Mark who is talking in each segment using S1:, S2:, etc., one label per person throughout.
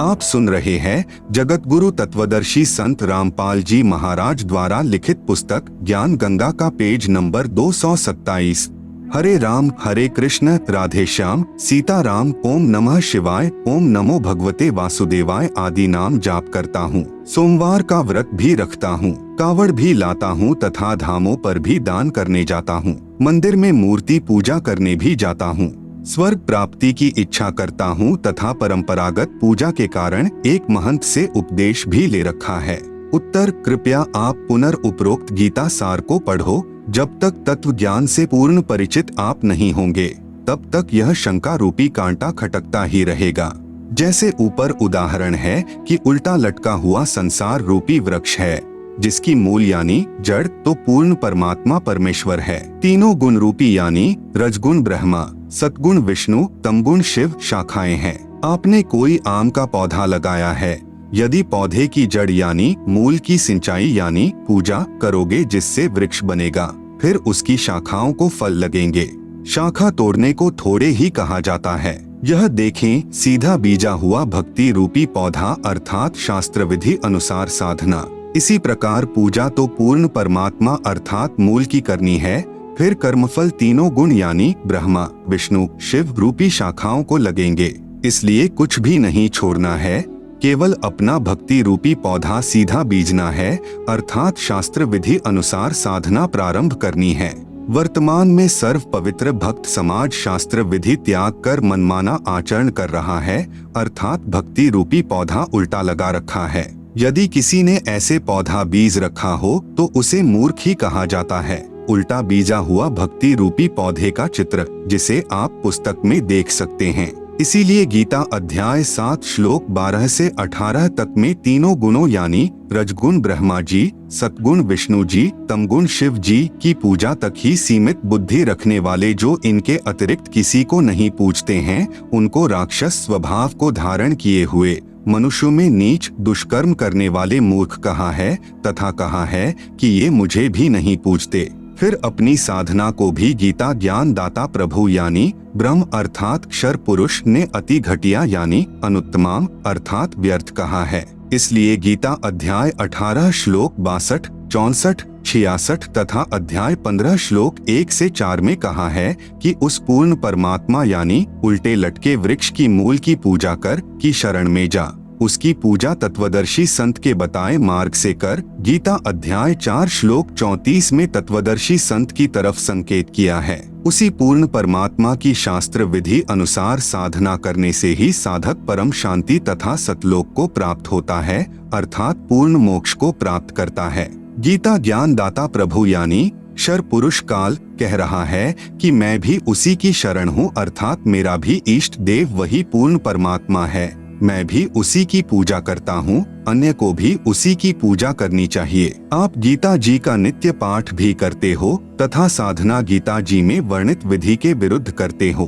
S1: आप सुन रहे हैं जगत गुरु तत्वदर्शी संत रामपाल जी महाराज द्वारा लिखित पुस्तक ज्ञान गंगा का पेज नंबर 227। हरे राम हरे कृष्ण राधे श्याम सीता राम ओम नमः शिवाय ओम नमो भगवते वासुदेवाय आदि नाम जाप करता हूँ। सोमवार का व्रत भी रखता हूँ, कावड़ भी लाता हूँ तथा धामों पर भी दान करने जाता हूँ। मंदिर में मूर्ति पूजा करने भी जाता हूँ। स्वर्ग प्राप्ति की इच्छा करता हूँ तथा परंपरागत पूजा के कारण एक महंत से उपदेश भी ले रखा है। उत्तर, कृपया आप पुनर्उपरोक्त गीता सार को पढ़ो। जब तक तत्व ज्ञान से पूर्ण परिचित आप नहीं होंगे तब तक यह शंका रूपी कांटा खटकता ही रहेगा। जैसे ऊपर उदाहरण है कि उल्टा लटका हुआ संसार रूपी वृक्ष है जिसकी मूल यानी जड़ तो पूर्ण परमात्मा परमेश्वर है। तीनों गुण रूपी यानी रजगुण ब्रह्मा, सतगुण विष्णु, तमगुण शिव शाखाएं हैं। आपने कोई आम का पौधा लगाया है, यदि पौधे की जड़ यानी मूल की सिंचाई यानी पूजा करोगे जिससे वृक्ष बनेगा, फिर उसकी शाखाओं को फल लगेंगे। शाखा तोड़ने को थोड़े ही कहा जाता है। यह देखें सीधा बीजा हुआ भक्ति रूपी पौधा अर्थात शास्त्र विधि अनुसार साधना। इसी प्रकार पूजा तो पूर्ण परमात्मा अर्थात मूल की करनी है, फिर कर्मफल तीनों गुण यानी ब्रह्मा विष्णु शिव रूपी शाखाओं को लगेंगे। इसलिए कुछ भी नहीं छोड़ना है, केवल अपना भक्ति रूपी पौधा सीधा बीजना है अर्थात शास्त्र विधि अनुसार साधना प्रारंभ करनी है। वर्तमान में सर्व पवित्र भक्त समाज शास्त्र विधि त्याग कर मनमाना आचरण कर रहा है अर्थात भक्ति रूपी पौधा उल्टा लगा रखा है। यदि किसी ने ऐसे पौधा बीज रखा हो तो उसे मूर्ख ही कहा जाता है। उल्टा बीजा हुआ भक्ति रूपी पौधे का चित्र जिसे आप पुस्तक में देख सकते हैं। इसीलिए गीता अध्याय 7 श्लोक 12 से 18 तक में तीनों गुणों यानी रजगुण ब्रह्मा जी, सतगुण विष्णु जी, तमगुण शिव जी की पूजा तक ही सीमित बुद्धि रखने वाले जो इनके अतिरिक्त किसी को नहीं पूजते हैं उनको राक्षस स्वभाव को धारण किए हुए मनुष्यों में नीच दुष्कर्म करने वाले मूर्ख कहा है तथा कहा है कि ये मुझे भी नहीं पूजते। फिर अपनी साधना को भी गीता ज्ञान दाता प्रभु यानी ब्रह्म अर्थात क्षर पुरुष ने अति घटिया यानी अनुत्तमाम अर्थात व्यर्थ कहा है। इसलिए गीता अध्याय 18 श्लोक 62, 64, 66 तथा अध्याय 15 श्लोक 1 से 4 में कहा है कि उस पूर्ण परमात्मा यानी उल्टे लटके वृक्ष की मूल की पूजा कर की शरण में जा। उसकी पूजा तत्वदर्शी संत के बताए मार्ग से कर। गीता अध्याय 4 श्लोक 34 में तत्वदर्शी संत की तरफ संकेत किया है। उसी पूर्ण परमात्मा की शास्त्र विधि अनुसार साधना करने से ही साधक परम शांति तथा सतलोक को प्राप्त होता है अर्थात पूर्ण मोक्ष को प्राप्त करता है। गीता ज्ञान दाता प्रभु यानी क्षर पुरुष काल कह रहा है कि मैं भी उसी की शरण हूँ अर्थात मेरा भी इष्ट देव वही पूर्ण परमात्मा है। मैं भी उसी की पूजा करता हूँ, अन्य को भी उसी की पूजा करनी चाहिए। आप गीता जी का नित्य पाठ भी करते हो तथा साधना गीता जी में वर्णित विधि के विरुद्ध करते हो।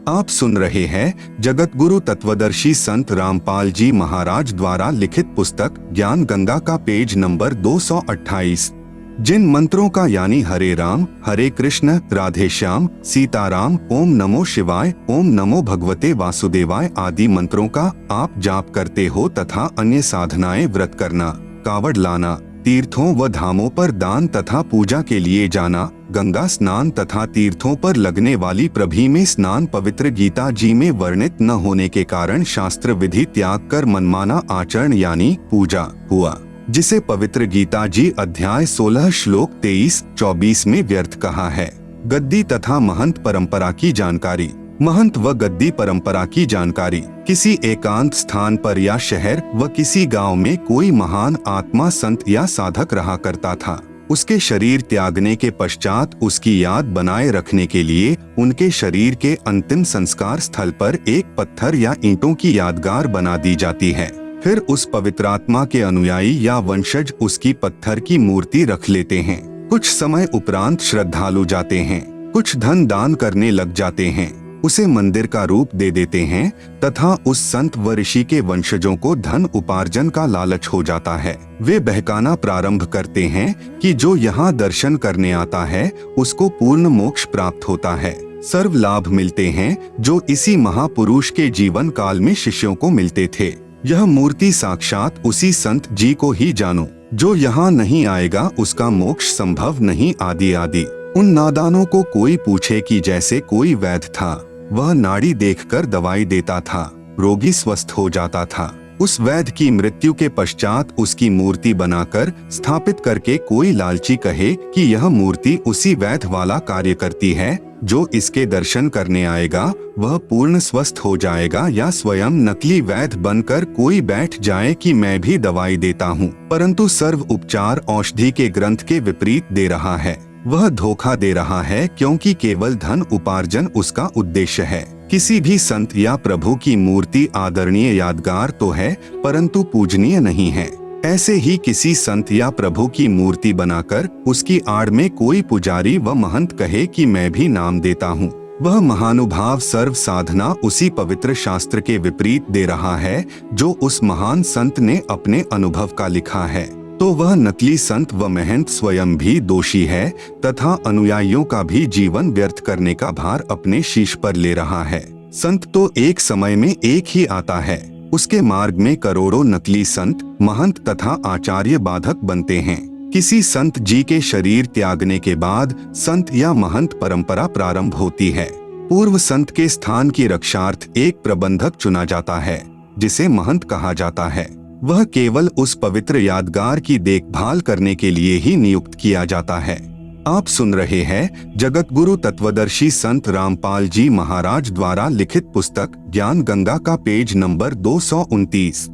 S1: आप सुन रहे हैं जगत गुरु तत्वदर्शी संत रामपाल जी महाराज द्वारा लिखित पुस्तक ज्ञान गंगा का पेज नंबर 228। जिन मंत्रों का यानी हरे राम हरे कृष्ण राधे श्याम सीता राम ओम नमो शिवाय ओम नमो भगवते वासुदेवाय आदि मंत्रों का आप जाप करते हो तथा अन्य साधनाएं व्रत करना, कावड़ लाना, तीर्थों व धामों पर दान तथा पूजा के लिए जाना, गंगा स्नान तथा तीर्थों पर लगने वाली प्रभी में स्नान पवित्र गीता जी में वर्णित न होने के कारण शास्त्र विधि त्याग कर मनमाना आचरण यानी पूजा हुआ, जिसे पवित्र गीता जी अध्याय 16 श्लोक 23-24 में व्यर्थ कहा है। गद्दी तथा महंत परंपरा की जानकारी। महंत व गद्दी परंपरा की जानकारी। किसी एकांत स्थान पर या शहर व किसी गांव में कोई महान आत्मा संत या साधक रहा करता था। उसके शरीर त्यागने के पश्चात उसकी याद बनाए रखने के लिए उनके शरीर के अंतिम संस्कार स्थल पर एक पत्थर या ईंटों की यादगार बना दी जाती है। फिर उस पवित्र आत्मा के अनुयायी या वंशज उसकी पत्थर की मूर्ति रख लेते हैं। कुछ समय उपरांत श्रद्धालु जाते हैं, कुछ धन दान करने लग जाते हैं, उसे मंदिर का रूप दे देते हैं तथा उस संत व ऋषि के वंशजों को धन उपार्जन का लालच हो जाता है। वे बहकाना प्रारंभ करते हैं कि जो यहाँ दर्शन करने आता है उसको पूर्ण मोक्ष प्राप्त होता है। सर्व लाभ मिलते हैं जो इसी महापुरुष के जीवन काल में शिष्यों को मिलते थे। यह मूर्ति साक्षात उसी संत जी को ही जानो, जो यहाँ नहीं आएगा उसका मोक्ष संभव नहीं, आदि आदि। उन नादानों को कोई पूछे कि जैसे कोई वैद्य था, वह नाड़ी देखकर दवाई देता था, रोगी स्वस्थ हो जाता था। उस वैद्य की मृत्यु के पश्चात उसकी मूर्ति बनाकर स्थापित करके कोई लालची कहे कि यह मूर्ति उसी वैद्य वाला कार्य करती है, जो इसके दर्शन करने आएगा वह पूर्ण स्वस्थ हो जाएगा, या स्वयं नकली वैद्य बनकर कोई बैठ जाए कि मैं भी दवाई देता हूँ, परंतु सर्व उपचार औषधि के ग्रंथ के विपरीत दे रहा है, वह धोखा दे रहा है, क्योंकि केवल धन उपार्जन उसका उद्देश्य है। किसी भी संत या प्रभु की मूर्ति आदरणीय यादगार तो है, परंतु पूजनीय नहीं है। ऐसे ही किसी संत या प्रभु की मूर्ति बनाकर उसकी आड़ में कोई पुजारी व महंत कहे कि मैं भी नाम देता हूँ, वह महानुभाव सर्व साधना उसी पवित्र शास्त्र के विपरीत दे रहा है, जो उस महान संत ने अपने अनुभव का लिखा है। तो वह नकली संत व महंत स्वयं भी दोषी है तथा अनुयायियों का भी जीवन व्यर्थ करने का भार अपने शीश पर ले रहा है। संत तो एक समय में एक ही आता है, उसके मार्ग में करोड़ों नकली संत, महंत तथा आचार्य बाधक बनते हैं। किसी संत जी के शरीर त्यागने के बाद संत या महंत परंपरा प्रारंभ होती है। पूर्व संत के स्थान की रक्षार्थ एक प्रबंधक चुना जाता है, जिसे महंत कहा जाता है। वह केवल उस पवित्र यादगार की देखभाल करने के लिए ही नियुक्त किया जाता है। आप सुन रहे हैं जगत गुरु तत्वदर्शी संत रामपाल जी महाराज द्वारा लिखित पुस्तक ज्ञान गंगा का पेज नंबर 229।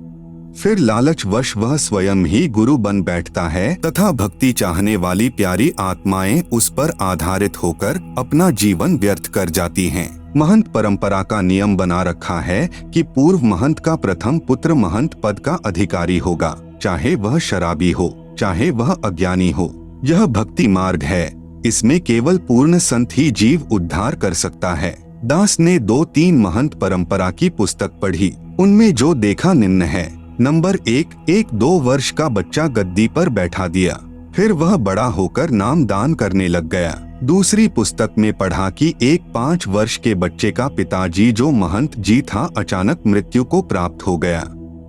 S1: फिर लालचवश वह स्वयं ही गुरु बन बैठता है तथा भक्ति चाहने वाली प्यारी आत्माएं उस पर आधारित होकर अपना जीवन व्यर्थ कर जाती हैं। महंत परंपरा का नियम बना रखा है कि पूर्व महंत का प्रथम पुत्र महंत पद का अधिकारी होगा, चाहे वह शराबी हो, चाहे वह अज्ञानी हो। यह भक्ति मार्ग है, इसमें केवल पूर्ण संत ही जीव उद्धार कर सकता है। दास ने 2-3 महंत परंपरा की पुस्तक पढ़ी, उनमें जो देखा निम्न है। नंबर 1, 2 वर्ष का बच्चा गद्दी पर बैठा दिया, फिर वह बड़ा होकर नाम दान करने लग गया। दूसरी पुस्तक में पढ़ा कि एक 5 वर्ष के बच्चे का पिताजी जो महंत जी था अचानक मृत्यु को प्राप्त हो गया।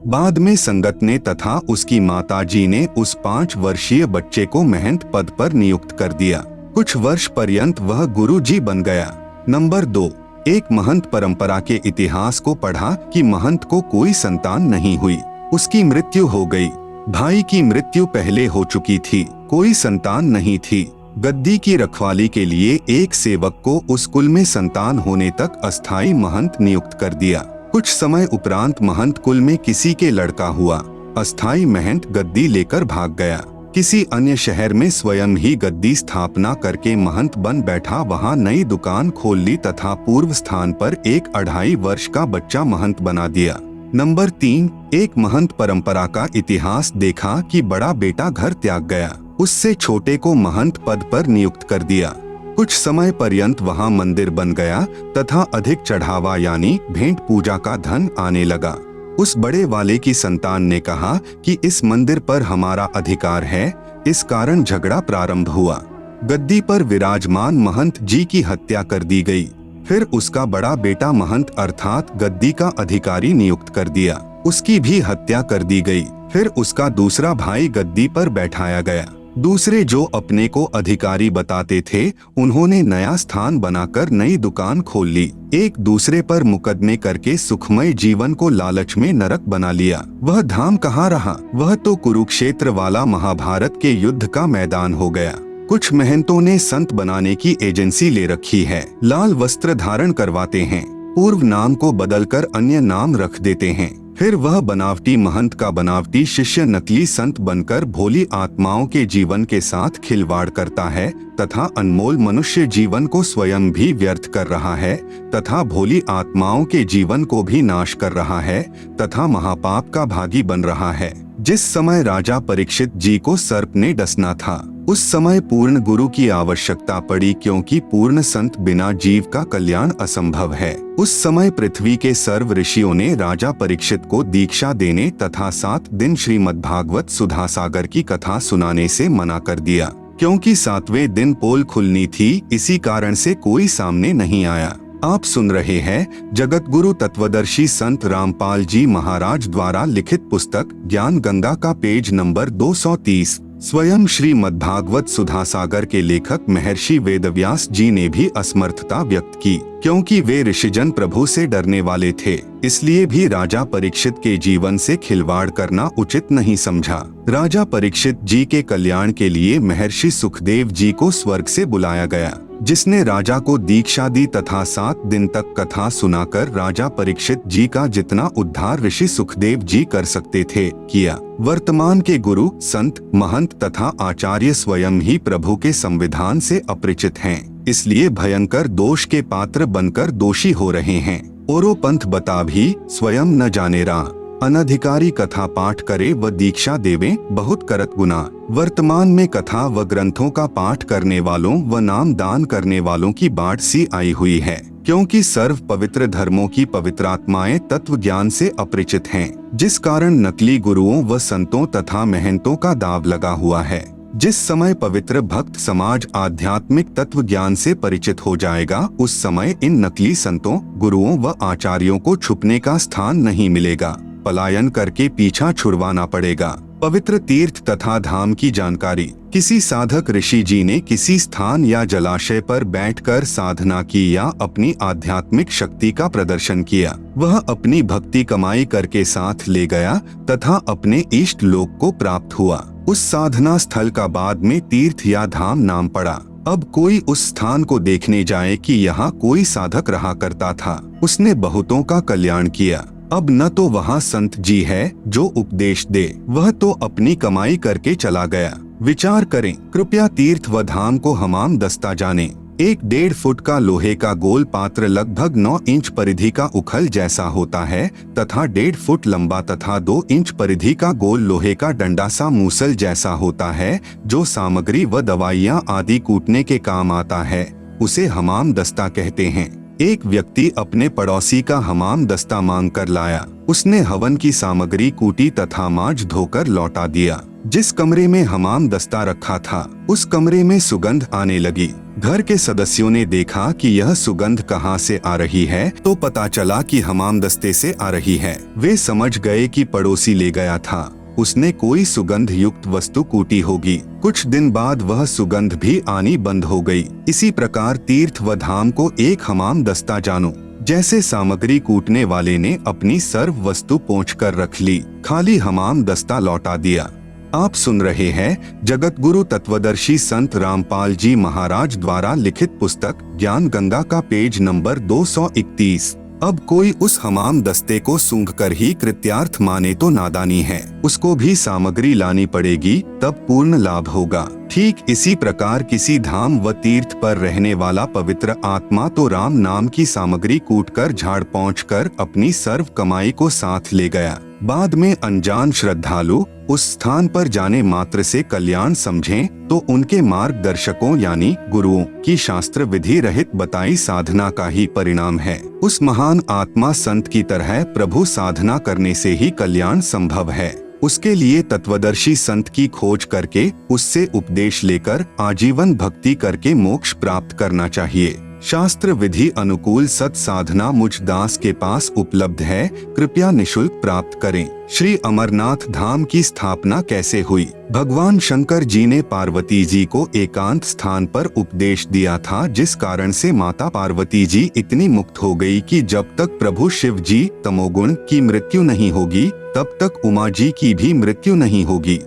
S1: बाद में संगत ने तथा उसकी माताजी ने उस 5 वर्षीय बच्चे को महंत पद पर नियुक्त कर दिया। कुछ वर्ष पर्यंत वह गुरु जी बन गया। नंबर 2, एक महंत परंपरा के इतिहास को पढ़ा कि महंत को कोई संतान नहीं हुई, उसकी मृत्यु हो गई। भाई की मृत्यु पहले हो चुकी थी, कोई संतान नहीं थी। गद्दी की रखवाली के लिए एक सेवक को उस कुल में संतान होने तक अस्थाई महंत नियुक्त कर दिया। कुछ समय उपरांत महंत कुल में किसी के लड़का हुआ, अस्थाई महंत गद्दी लेकर भाग गया। किसी अन्य शहर में स्वयं ही गद्दी स्थापना करके महंत बन बैठा, वहां नई दुकान खोल ली तथा पूर्व स्थान पर एक 2.5 वर्ष का बच्चा महंत बना दिया। नंबर 3, एक महंत परंपरा का इतिहास देखा कि बड़ा बेटा घर त्याग गया, उससे छोटे को महंत पद पर नियुक्त कर दिया। कुछ समय पर्यंत वहां मंदिर बन गया तथा अधिक चढ़ावा यानी भेंट पूजा का धन आने लगा। उस बड़े वाले की संतान ने कहा कि इस मंदिर पर हमारा अधिकार है, इस कारण झगड़ा प्रारंभ हुआ। गद्दी पर विराजमान महंत जी की हत्या कर दी गई। फिर उसका बड़ा बेटा महंत अर्थात गद्दी का अधिकारी नियुक्त कर दिया, उसकी भी हत्या कर दी गई। फिर उसका दूसरा भाई गद्दी पर बैठाया गया। दूसरे जो अपने को अधिकारी बताते थे, उन्होंने नया स्थान बनाकर नई दुकान खोल ली। एक दूसरे पर मुकदमे करके सुखमय जीवन को लालच में नरक बना लिया। वह धाम कहाँ रहा, वह तो कुरुक्षेत्र वाला महाभारत के युद्ध का मैदान हो गया। कुछ महंतों ने संत बनाने की एजेंसी ले रखी है, लाल वस्त्र धारण करवाते हैं, पूर्व नाम को बदलकर अन्य नाम रख देते हैं। फिर वह बनावटी महंत का बनावटी शिष्य नकली संत बनकर भोली आत्माओं के जीवन के साथ खिलवाड़ करता है तथा अनमोल मनुष्य जीवन को स्वयं भी व्यर्थ कर रहा है तथा भोली आत्माओं के जीवन को भी नाश कर रहा है तथा महापाप का भागी बन रहा है। जिस समय राजा परीक्षित जी को सर्प ने डसना था, उस समय पूर्ण गुरु की आवश्यकता पड़ी, क्योंकि पूर्ण संत बिना जीव का कल्याण असंभव है। उस समय पृथ्वी के सर्व ऋषियों ने राजा परीक्षित को दीक्षा देने तथा 7 दिन श्रीमद्भागवत सुधा सागर की कथा सुनाने से मना कर दिया, क्योंकि 7वें दिन पोल खुलनी थी, इसी कारण से कोई सामने नहीं आया। आप सुन रहे हैं जगत गुरु तत्वदर्शी संत रामपाल जी महाराज द्वारा लिखित पुस्तक ज्ञान गंगा का पेज नंबर 230। स्वयं श्रीमद्भागवत सुधा सागर के लेखक महर्षि वेदव्यास जी ने भी असमर्थता व्यक्त की, क्योंकि वे ऋषिजन प्रभु से डरने वाले थे, इसलिए भी राजा परीक्षित के जीवन से खिलवाड़ करना उचित नहीं समझा। राजा परीक्षित जी के कल्याण के लिए महर्षि सुखदेव जी को स्वर्ग से बुलाया गया, जिसने राजा को दीक्षा दी तथा 7 दिन तक कथा सुनाकर राजा परीक्षित जी का जितना उद्धार ऋषि सुखदेव जी कर सकते थे किया। वर्तमान के गुरु, संत, महंत तथा आचार्य स्वयं ही प्रभु के संविधान से अपरिचित हैं, इसलिए भयंकर दोष के पात्र बनकर दोषी हो रहे हैं। औरो पंथ बता भी स्वयं न जाने रा, अनधिकारी कथा पाठ करे व दीक्षा देवे बहुत करत गुना। वर्तमान में कथा व ग्रंथों का पाठ करने वालों व नाम दान करने वालों की बाढ़ सी आई हुई है, क्योंकि सर्व पवित्र धर्मों की पवित्र आत्माएं तत्व ज्ञान से अपरिचित हैं, जिस कारण नकली गुरुओं व संतों तथा महंतों का दाव लगा हुआ है। जिस समय पवित्र भक्त समाज आध्यात्मिक तत्व ज्ञान से परिचित हो जाएगा, उस समय इन नकली संतों, गुरुओं व आचार्यों को छुपने का स्थान नहीं मिलेगा, पलायन करके पीछा छुड़वाना पड़ेगा। पवित्र तीर्थ तथा धाम की जानकारी किसी साधक ऋषि जी ने किसी स्थान या जलाशय पर बैठकर साधना की या अपनी आध्यात्मिक शक्ति का प्रदर्शन किया। वह अपनी भक्ति कमाई करके साथ ले गया तथा अपने इष्ट लोक को प्राप्त हुआ। उस साधना स्थल का बाद में तीर्थ या धाम नाम पड़ा। अब कोई उस स्थान को देखने जाए कि यहाँ कोई साधक रहा करता था, उसने बहुतों का कल्याण किया। अब न तो वहाँ संत जी है जो उपदेश दे, वह तो अपनी कमाई करके चला गया। विचार करें, कृपया तीर्थ व धाम को हमाम दस्ता जाने। 1.5 फुट का लोहे का गोल पात्र लगभग 9 इंच परिधि का उखल जैसा होता है तथा 1.5 फुट लंबा तथा 2 इंच परिधि का गोल लोहे का डंडा सा मूसल जैसा होता है, जो सामग्री व दवाइयाँ आदि कूटने के काम आता है, उसे हमाम दस्ता कहते हैं। एक व्यक्ति अपने पड़ोसी का हमाम दस्ता मांग कर लाया। उसने हवन की सामग्री कूटी तथा मांज धोकर लौटा दिया। जिस कमरे में हमाम दस्ता रखा था, उस कमरे में सुगंध आने लगी। घर के सदस्यों ने देखा कि यह सुगंध कहाँ से आ रही है, तो पता चला कि हमाम दस्ते से आ रही है। वे समझ गए कि पड़ोसी ले गया था, उसने कोई सुगंध युक्त वस्तु कूटी होगी। कुछ दिन बाद वह सुगंध भी आनी बंद हो गई। इसी प्रकार तीर्थ व धाम को एक हमाम दस्ता जानो। जैसे सामग्री कूटने वाले ने अपनी सर्व वस्तु पोंछ कर रख ली, खाली हमाम दस्ता लौटा दिया। आप सुन रहे हैं जगत गुरु तत्वदर्शी संत रामपाल जी महाराज द्वारा लिखित पुस्तक ज्ञान गंगा का पेज नंबर 231। अब कोई उस हमाम दस्ते को सूंघकर ही कृत्यार्थ माने तो नादानी है, उसको भी सामग्री लानी पड़ेगी, तब पूर्ण लाभ होगा। ठीक इसी प्रकार किसी धाम व तीर्थ पर रहने वाला पवित्र आत्मा तो राम नाम की सामग्री कूटकर झाड़ पोंछ कर अपनी सर्व कमाई को साथ ले गया। बाद में अनजान श्रद्धालु उस स्थान पर जाने मात्र से कल्याण समझें तो उनके मार्गदर्शकों यानी गुरुओं की शास्त्र विधि रहित बताई साधना का ही परिणाम है। उस महान आत्मा संत की तरह प्रभु साधना करने से ही कल्याण संभव है। उसके लिए तत्वदर्शी संत की खोज करके उससे उपदेश लेकर आजीवन भक्ति करके मोक्ष प्राप्त करना चाहिए। शास्त्र विधि अनुकूल सत साधना मुझ दास के पास उपलब्ध है, कृपया निशुल्क प्राप्त करें। श्री अमरनाथ धाम की स्थापना कैसे हुई? भगवान शंकर जी ने पार्वती जी को एकांत स्थान पर उपदेश दिया था, जिस कारण से माता पार्वती जी इतनी मुक्त हो गई कि जब तक प्रभु शिव जी तमोगुण की मृत्यु नहीं होगी, तब तक उमा जी की भी मृत्यु नहीं होगी।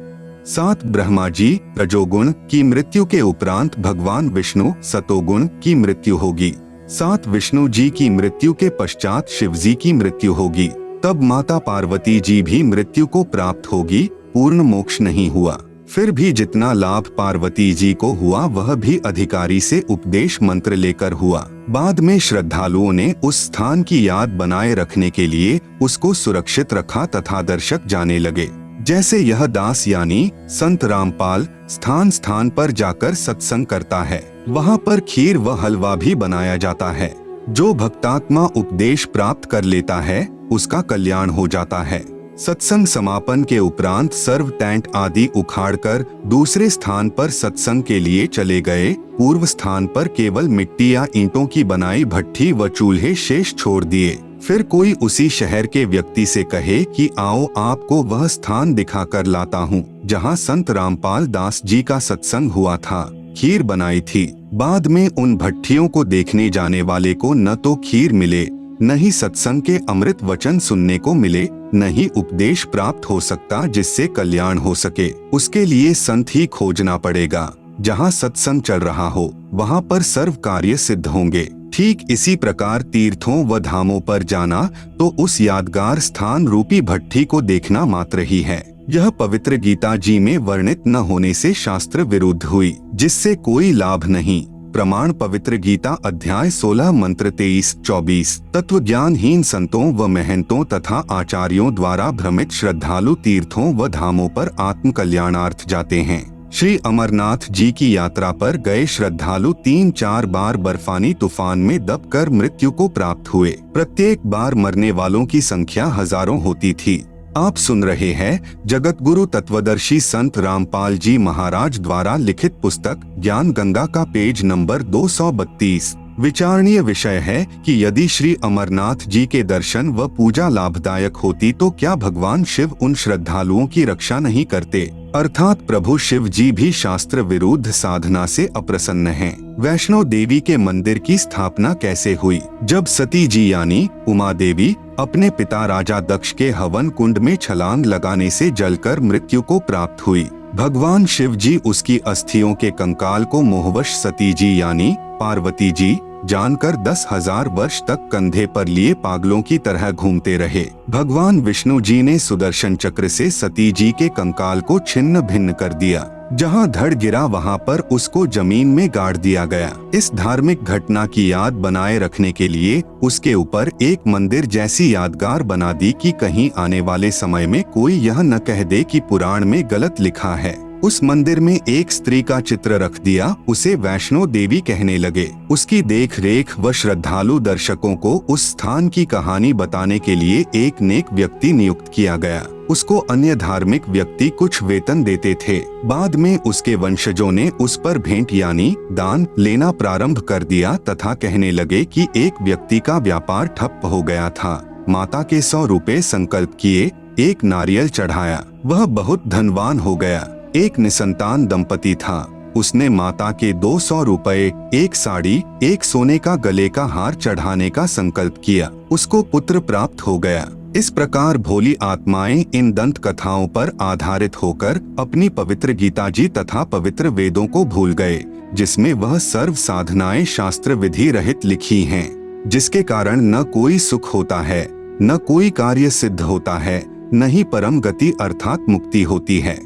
S1: 7 ब्रह्मा जी रजोगुण की मृत्यु के उपरांत भगवान विष्णु सतोगुण की मृत्यु होगी। 7 विष्णु जी की मृत्यु के पश्चात शिव जी की मृत्यु होगी, तब माता पार्वती जी भी मृत्यु को प्राप्त होगी, पूर्ण मोक्ष नहीं हुआ। फिर भी जितना लाभ पार्वती जी को हुआ वह भी अधिकारी से उपदेश मंत्र लेकर हुआ। बाद में श्रद्धालुओं ने उस स्थान की याद बनाए रखने के लिए उसको सुरक्षित रखा तथा दर्शक जाने लगे। जैसे यह दास यानी संत रामपाल स्थान स्थान पर जाकर सत्संग करता है, वहाँ पर खीर व हलवा भी बनाया जाता है। जो भक्तात्मा उपदेश प्राप्त कर लेता है उसका कल्याण हो जाता है। सत्संग समापन के उपरांत सर्व टेंट आदि उखाड़कर दूसरे स्थान पर सत्संग के लिए चले गए। पूर्व स्थान पर केवल मिट्टी या ईंटों की बनाई भट्ठी व चूल्हे शेष छोड़ दिए। फिर कोई उसी शहर के व्यक्ति से कहे कि आओ आपको वह स्थान दिखाकर लाता हूँ जहाँ संत रामपाल दास जी का सत्संग हुआ था, खीर बनाई थी। बाद में उन भट्ठियों को देखने जाने वाले को न तो खीर मिले, न ही सत्संग के अमृत वचन सुनने को मिले, न ही उपदेश प्राप्त हो सकता जिससे कल्याण हो सके। उसके लिए संत ही खोजना पड़ेगा। जहाँ सत्संग चल रहा हो वहाँ पर सर्व कार्य सिद्ध होंगे। ठीक इसी प्रकार तीर्थों व धामों पर जाना तो उस यादगार स्थान रूपी भट्ठी को देखना मात्र ही है। यह पवित्र गीता जी में वर्णित न होने से शास्त्र विरुद्ध हुई, जिससे कोई लाभ नहीं। प्रमाण पवित्र गीता अध्याय 16 मंत्र 23-24। तत्व ज्ञानहीन संतों व महंतों तथा आचार्यों द्वारा भ्रमित श्रद्धालु तीर्थों व धामों पर आत्म कल्याणार्थ जाते हैं। श्री अमरनाथ जी की यात्रा पर गए श्रद्धालु 3-4 बार बर्फानी तूफान में दबकर मृत्यु को प्राप्त हुए। प्रत्येक बार मरने वालों की संख्या हजारों होती थी। आप सुन रहे हैं जगत गुरु तत्वदर्शी संत रामपाल जी महाराज द्वारा लिखित पुस्तक ज्ञान गंगा का पेज नंबर 232। विचारणीय विषय है कि यदि श्री अमरनाथ जी के दर्शन व पूजा लाभदायक होती तो क्या भगवान शिव उन श्रद्धालुओं की रक्षा नहीं करते? अर्थात प्रभु शिव जी भी शास्त्र विरुद्ध साधना से अप्रसन्न हैं। वैष्णो देवी के मंदिर की स्थापना कैसे हुई? जब सती जी यानी उमा देवी अपने पिता राजा दक्ष के हवन कुंड में छलांग लगाने से जलकर मृत्यु को प्राप्त हुई। भगवान शिव जी उसकी अस्थियों के कंकाल को मोहवश सती जी यानी पार्वती जी जानकर 10,000 वर्ष तक कंधे पर लिए पागलों की तरह घूमते रहे। भगवान विष्णु जी ने सुदर्शन चक्र से सती जी के कंकाल को छिन्न भिन्न कर दिया। जहां धड़ गिरा वहां पर उसको जमीन में गाड़ दिया गया। इस धार्मिक घटना की याद बनाए रखने के लिए उसके ऊपर एक मंदिर जैसी यादगार बना दी कि कहीं आने वाले समय में कोई यह न कह दे कि पुराण में गलत लिखा है। उस मंदिर में एक स्त्री का चित्र रख दिया, उसे वैष्णो देवी कहने लगे। उसकी देख रेख व श्रद्धालु दर्शकों को उस स्थान की कहानी बताने के लिए एक नेक व्यक्ति नियुक्त किया गया। उसको अन्य धार्मिक व्यक्ति कुछ वेतन देते थे। बाद में उसके वंशजों ने उस पर भेंट यानी दान लेना प्रारंभ कर दिया तथा कहने लगे कि एक व्यक्ति का व्यापार ठप हो गया था। माता के 100 रुपए संकल्प किए, एक नारियल चढ़ाया, वह बहुत धनवान हो गया। एक निसंतान दंपति था, उसने माता के 200 रुपए, एक साड़ी, एक सोने का गले का हार चढ़ाने का संकल्प किया। उसको पुत्र प्राप्त हो गया। इस प्रकार भोली आत्माएं इन दंत कथाओं पर आधारित होकर अपनी पवित्र गीता जी तथा पवित्र वेदों को भूल गए, जिसमें वह सर्व साधनाएं शास्त्र विधि रहित लिखी हैं, जिसके कारण न कोई सुख होता है, न कोई कार्य सिद्ध होता है, न ही परम गति अर्थात मुक्ति होती है।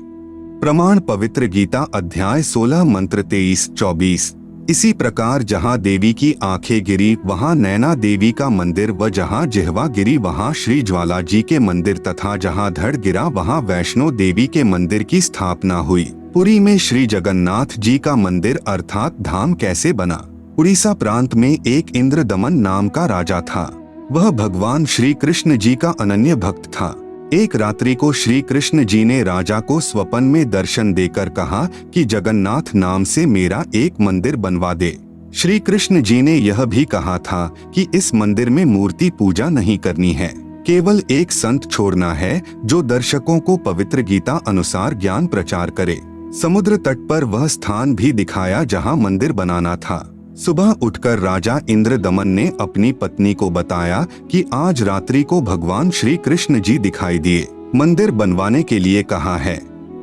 S1: प्रमाण पवित्र गीता अध्याय 16 मंत्र 23-24। इसी प्रकार जहाँ देवी की आंखें गिरी वहाँ नैना देवी का मंदिर व जहाँ जिह्वा गिरी वहाँ श्री ज्वाला जी के मंदिर तथा जहाँ धड़ गिरा वहाँ वैष्णो देवी के मंदिर की स्थापना हुई। पुरी में श्री जगन्नाथ जी का मंदिर अर्थात धाम कैसे बना? उड़ीसा प्रांत में एक इंद्रदमन नाम का राजा था। वह भगवान श्री कृष्ण जी का अनन्य भक्त था। एक रात्रि को श्री कृष्ण जी ने राजा को स्वप्न में दर्शन देकर कहा कि जगन्नाथ नाम से मेरा एक मंदिर बनवा दे। श्री कृष्ण जी ने यह भी कहा था कि इस मंदिर में मूर्ति पूजा नहीं करनी है, केवल एक संत छोड़ना है जो दर्शकों को पवित्र गीता अनुसार ज्ञान प्रचार करे। समुद्र तट पर वह स्थान भी दिखाया जहाँ मंदिर बनाना था। सुबह उठकर राजा इंद्रदमन ने अपनी पत्नी को बताया कि आज रात्रि को भगवान श्री कृष्ण जी दिखाई दिए, मंदिर बनवाने के लिए कहा है।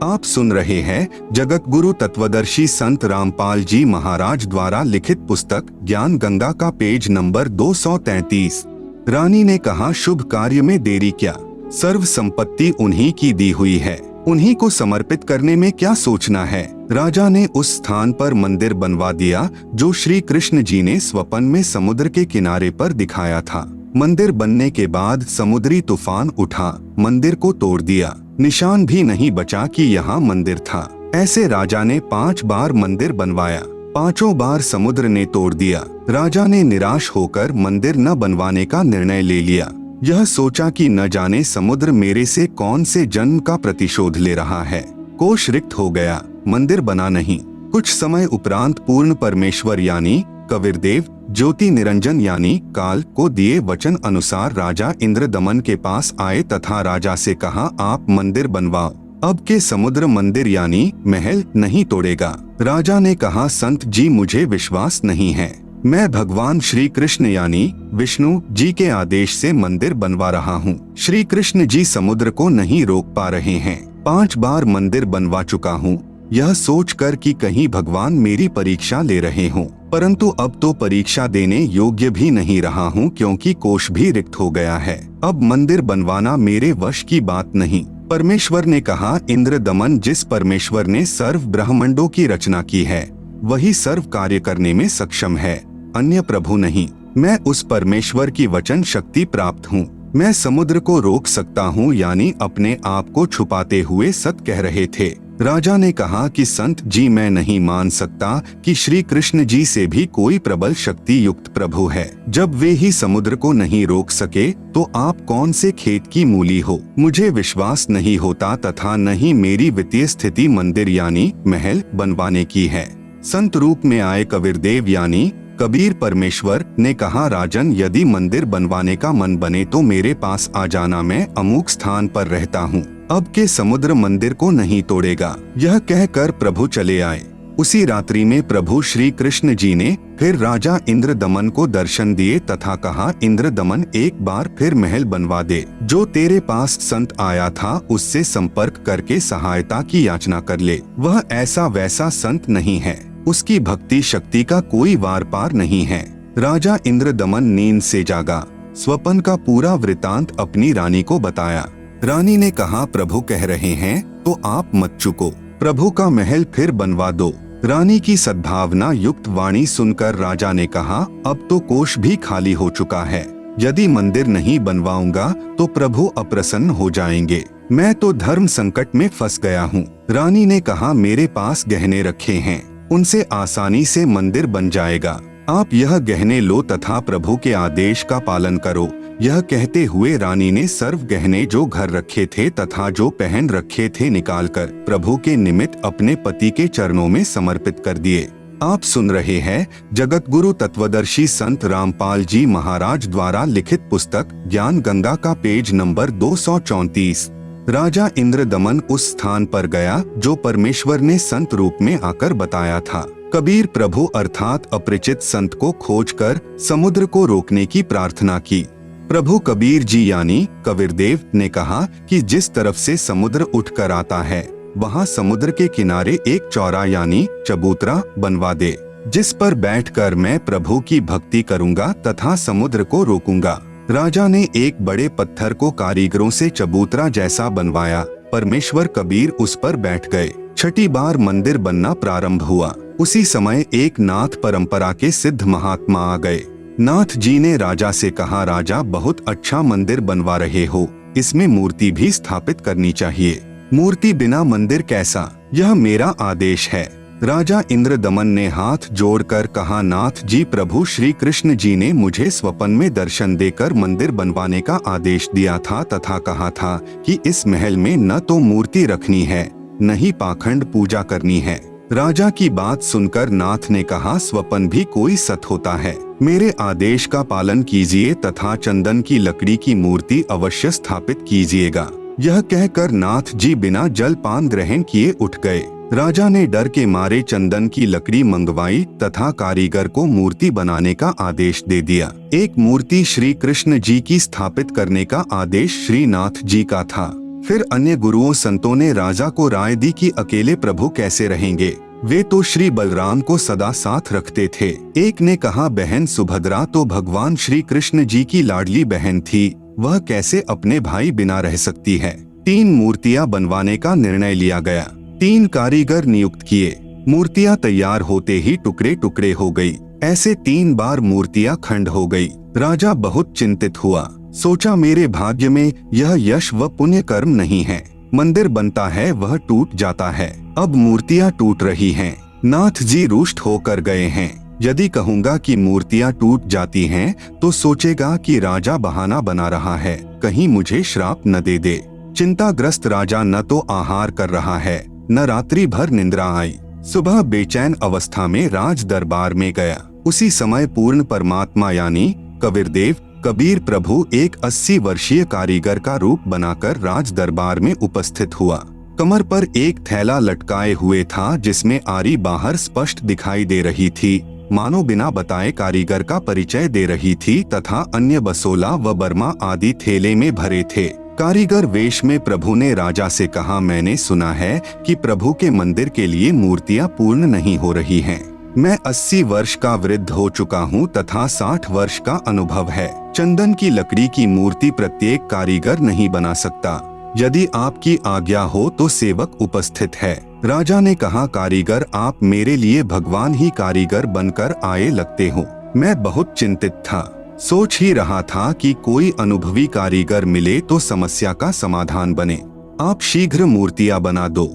S1: आप सुन रहे हैं जगत गुरु तत्वदर्शी संत रामपाल जी महाराज द्वारा लिखित पुस्तक ज्ञान गंगा का पेज नंबर 233। रानी ने कहा, शुभ कार्य में देरी क्या, सर्व संपत्ति उन्हीं की दी हुई है, उन्हीं को समर्पित करने में क्या सोचना है। राजा ने उस स्थान पर मंदिर बनवा दिया जो श्री कृष्ण जी ने स्वप्न में समुद्र के किनारे पर दिखाया था। मंदिर बनने के बाद समुद्री तूफान उठा, मंदिर को तोड़ दिया, निशान भी नहीं बचा कि यहाँ मंदिर था। ऐसे राजा ने 5 बार मंदिर बनवाया, 5 बार समुद्र ने तोड़ दिया। राजा ने निराश होकर मंदिर न बनवाने का निर्णय ले लिया। यह सोचा कि न जाने समुद्र मेरे से कौन से जन्म का प्रतिशोध ले रहा है। कोष रिक्त हो गया, मंदिर बना नहीं। कुछ समय उपरांत पूर्ण परमेश्वर यानी कबीरदेव ज्योति निरंजन यानी काल को दिए वचन अनुसार राजा इंद्रदमन के पास आए तथा राजा से कहा, आप मंदिर बनवाओ, अब के समुद्र मंदिर यानी महल नहीं तोड़ेगा। राजा ने कहा, संत जी मुझे विश्वास नहीं है, मैं भगवान श्री कृष्ण यानी विष्णु जी के आदेश से मंदिर बनवा रहा हूँ। श्री कृष्ण जी समुद्र को नहीं रोक पा रहे हैं। 5 बार मंदिर बनवा चुका हूँ, यह सोचकर कि कहीं भगवान मेरी परीक्षा ले रहे हों, परंतु अब तो परीक्षा देने योग्य भी नहीं रहा हूँ क्योंकि कोष भी रिक्त हो गया है। अब मंदिर बनवाना मेरे वश की बात नहीं। परमेश्वर ने कहा, इंद्रदमन, जिस परमेश्वर ने सर्व ब्रह्मांडों की रचना की है वही सर्व कार्य करने में सक्षम है, अन्य प्रभु नहीं। मैं उस परमेश्वर की वचन शक्ति प्राप्त हूँ। मैं समुद्र को रोक सकता हूँ यानी अपने आप को छुपाते हुए सत कह रहे थे। राजा ने कहा कि संत जी मैं नहीं मान सकता कि श्री कृष्ण जी से भी कोई प्रबल शक्ति युक्त प्रभु है। जब वे ही समुद्र को नहीं रोक सके तो आप कौन से खेत की मूली हो। मुझे विश्वास नहीं होता तथा न ही मेरी वित्तीय स्थिति मंदिर यानी महल बनवाने की है। संत रूप में आए कबीरदेव यानी कबीर परमेश्वर ने कहा, राजन, यदि मंदिर बनवाने का मन बने तो मेरे पास आ जाना, मैं अमुक स्थान पर रहता हूँ, अब के समुद्र मंदिर को नहीं तोड़ेगा। यह कहकर प्रभु चले आए। उसी रात्रि में प्रभु श्री कृष्ण जी ने फिर राजा इंद्रदमन को दर्शन दिए तथा कहा, इंद्रदमन, एक बार फिर महल बनवा दे। जो तेरे पास संत आया था उससे संपर्क करके सहायता की याचना कर ले। वह ऐसा वैसा संत नहीं है, उसकी भक्ति शक्ति का कोई वार पार नहीं है। राजा इंद्रदमन नींद से जागा, स्वप्न का पूरा वृतांत अपनी रानी को बताया। रानी ने कहा, प्रभु कह रहे हैं तो आप मत चुको, प्रभु का महल फिर बनवा दो। रानी की सद्भावना युक्त वाणी सुनकर राजा ने कहा, अब तो कोष भी खाली हो चुका है, यदि मंदिर नहीं बनवाऊंगा तो प्रभु अप्रसन्न हो जाएंगे। मैं तो धर्म संकट में फंस गया हूँ। रानी ने कहा, मेरे पास गहने रखे हैं, उनसे आसानी से मंदिर बन जाएगा। आप यह गहने लो तथा प्रभु के आदेश का पालन करो। यह कहते हुए रानी ने सर्व गहने जो घर रखे थे तथा जो पहन रखे थे निकालकर प्रभु के निमित्त अपने पति के चरणों में समर्पित कर दिए। आप सुन रहे हैं जगत गुरु तत्वदर्शी संत रामपाल जी महाराज द्वारा लिखित पुस्तक ज्ञान गंगा का पेज नंबर 234। राजा इंद्रदमन उस स्थान पर गया जो परमेश्वर ने संत रूप में आकर बताया था। कबीर प्रभु अर्थात अपरिचित संत को खोजकर समुद्र को रोकने की प्रार्थना की। प्रभु कबीर जी यानी कबीरदेव ने कहा कि जिस तरफ से समुद्र उठकर आता है वहाँ समुद्र के किनारे एक चौरा यानी चबूतरा बनवा दे, जिस पर बैठकर मैं प्रभु की भक्ति करूँगा तथा समुद्र को रोकूंगा। राजा ने एक बड़े पत्थर को कारीगरों से चबूतरा जैसा बनवाया। परमेश्वर कबीर उस पर बैठ गए। छठी बार मंदिर बनना प्रारंभ हुआ। उसी समय एक नाथ परंपरा के सिद्ध महात्मा आ गए। नाथ जी ने राजा से कहा, राजा, बहुत अच्छा मंदिर बनवा रहे हो, इसमें मूर्ति भी स्थापित करनी चाहिए। मूर्ति बिना मंदिर कैसा, यह मेरा आदेश है। राजा इंद्रदमन ने हाथ जोड़कर कहा, नाथ जी, प्रभु श्री कृष्ण जी ने मुझे स्वप्न में दर्शन देकर मंदिर बनवाने का आदेश दिया था तथा कहा था कि इस महल में न तो मूर्ति रखनी है न ही पाखंड पूजा करनी है। राजा की बात सुनकर नाथ ने कहा, स्वप्न भी कोई सत होता है, मेरे आदेश का पालन कीजिए तथा चंदन की लकड़ी की मूर्ति अवश्य स्थापित कीजिएगा। यह कहकर नाथ जी बिना जलपान ग्रहण किए उठ गए। राजा ने डर के मारे चंदन की लकड़ी मंगवाई तथा कारीगर को मूर्ति बनाने का आदेश दे दिया। एक मूर्ति श्री कृष्ण जी की स्थापित करने का आदेश श्री नाथ जी का था। फिर अन्य गुरुओं संतों ने राजा को राय दी कि अकेले प्रभु कैसे रहेंगे, वे तो श्री बलराम को सदा साथ रखते थे। एक ने कहा, बहन सुभद्रा तो भगवान श्री कृष्ण जी की लाडली बहन थी, वह कैसे अपने भाई बिना रह सकती है। 3 मूर्तियां बनवाने का निर्णय लिया गया। 3 कारीगर नियुक्त किए। मूर्तियां तैयार होते ही टुकड़े टुकड़े हो गई। ऐसे 3 बार मूर्तियां खंड हो गई। राजा बहुत चिंतित हुआ, सोचा मेरे भाग्य में यह यश व पुण्य कर्म नहीं है। मंदिर बनता है वह टूट जाता है, अब मूर्तियां टूट रही हैं। नाथ जी रुष्ट होकर गए हैं। यदि कहूंगा कि मूर्तियां टूट जाती हैं, तो सोचेगा कि राजा बहाना बना रहा है, कहीं मुझे श्राप न दे दे। चिंताग्रस्त राजा न तो आहार कर रहा है, न रात्रि भर निंद्रा आई। सुबह बेचैन अवस्था में राज दरबार में गया। उसी समय पूर्ण परमात्मा यानी कबीरदेव कबीर प्रभु एक 80 वर्षीय कारीगर का रूप बनाकर राज दरबार में उपस्थित हुआ। कमर पर एक थैला लटकाए हुए था, जिसमें आरी बाहर स्पष्ट दिखाई दे रही थी, मानो बिना बताए कारीगर का परिचय दे रही थी, तथा अन्य बसोला व बर्मा आदि थैले में भरे थे। कारीगर वेश में प्रभु ने राजा से कहा, मैंने सुना है कि प्रभु के मंदिर के लिए मूर्तियां पूर्ण नहीं हो रही हैं। मैं 80 वर्ष का वृद्ध हो चुका हूँ तथा 60 वर्ष का अनुभव है। चंदन की लकड़ी की मूर्ति प्रत्येक कारीगर नहीं बना सकता। यदि आपकी आज्ञा हो तो सेवक उपस्थित है। राजा ने कहा, कारीगर आप मेरे लिए भगवान ही कारीगर बनकर आए लगते हो। मैं बहुत चिंतित था, सोच ही रहा था कि कोई अनुभवी कारीगर मिले तो समस्या का समाधान बने। आप शीघ्र मूर्तियां बना दो।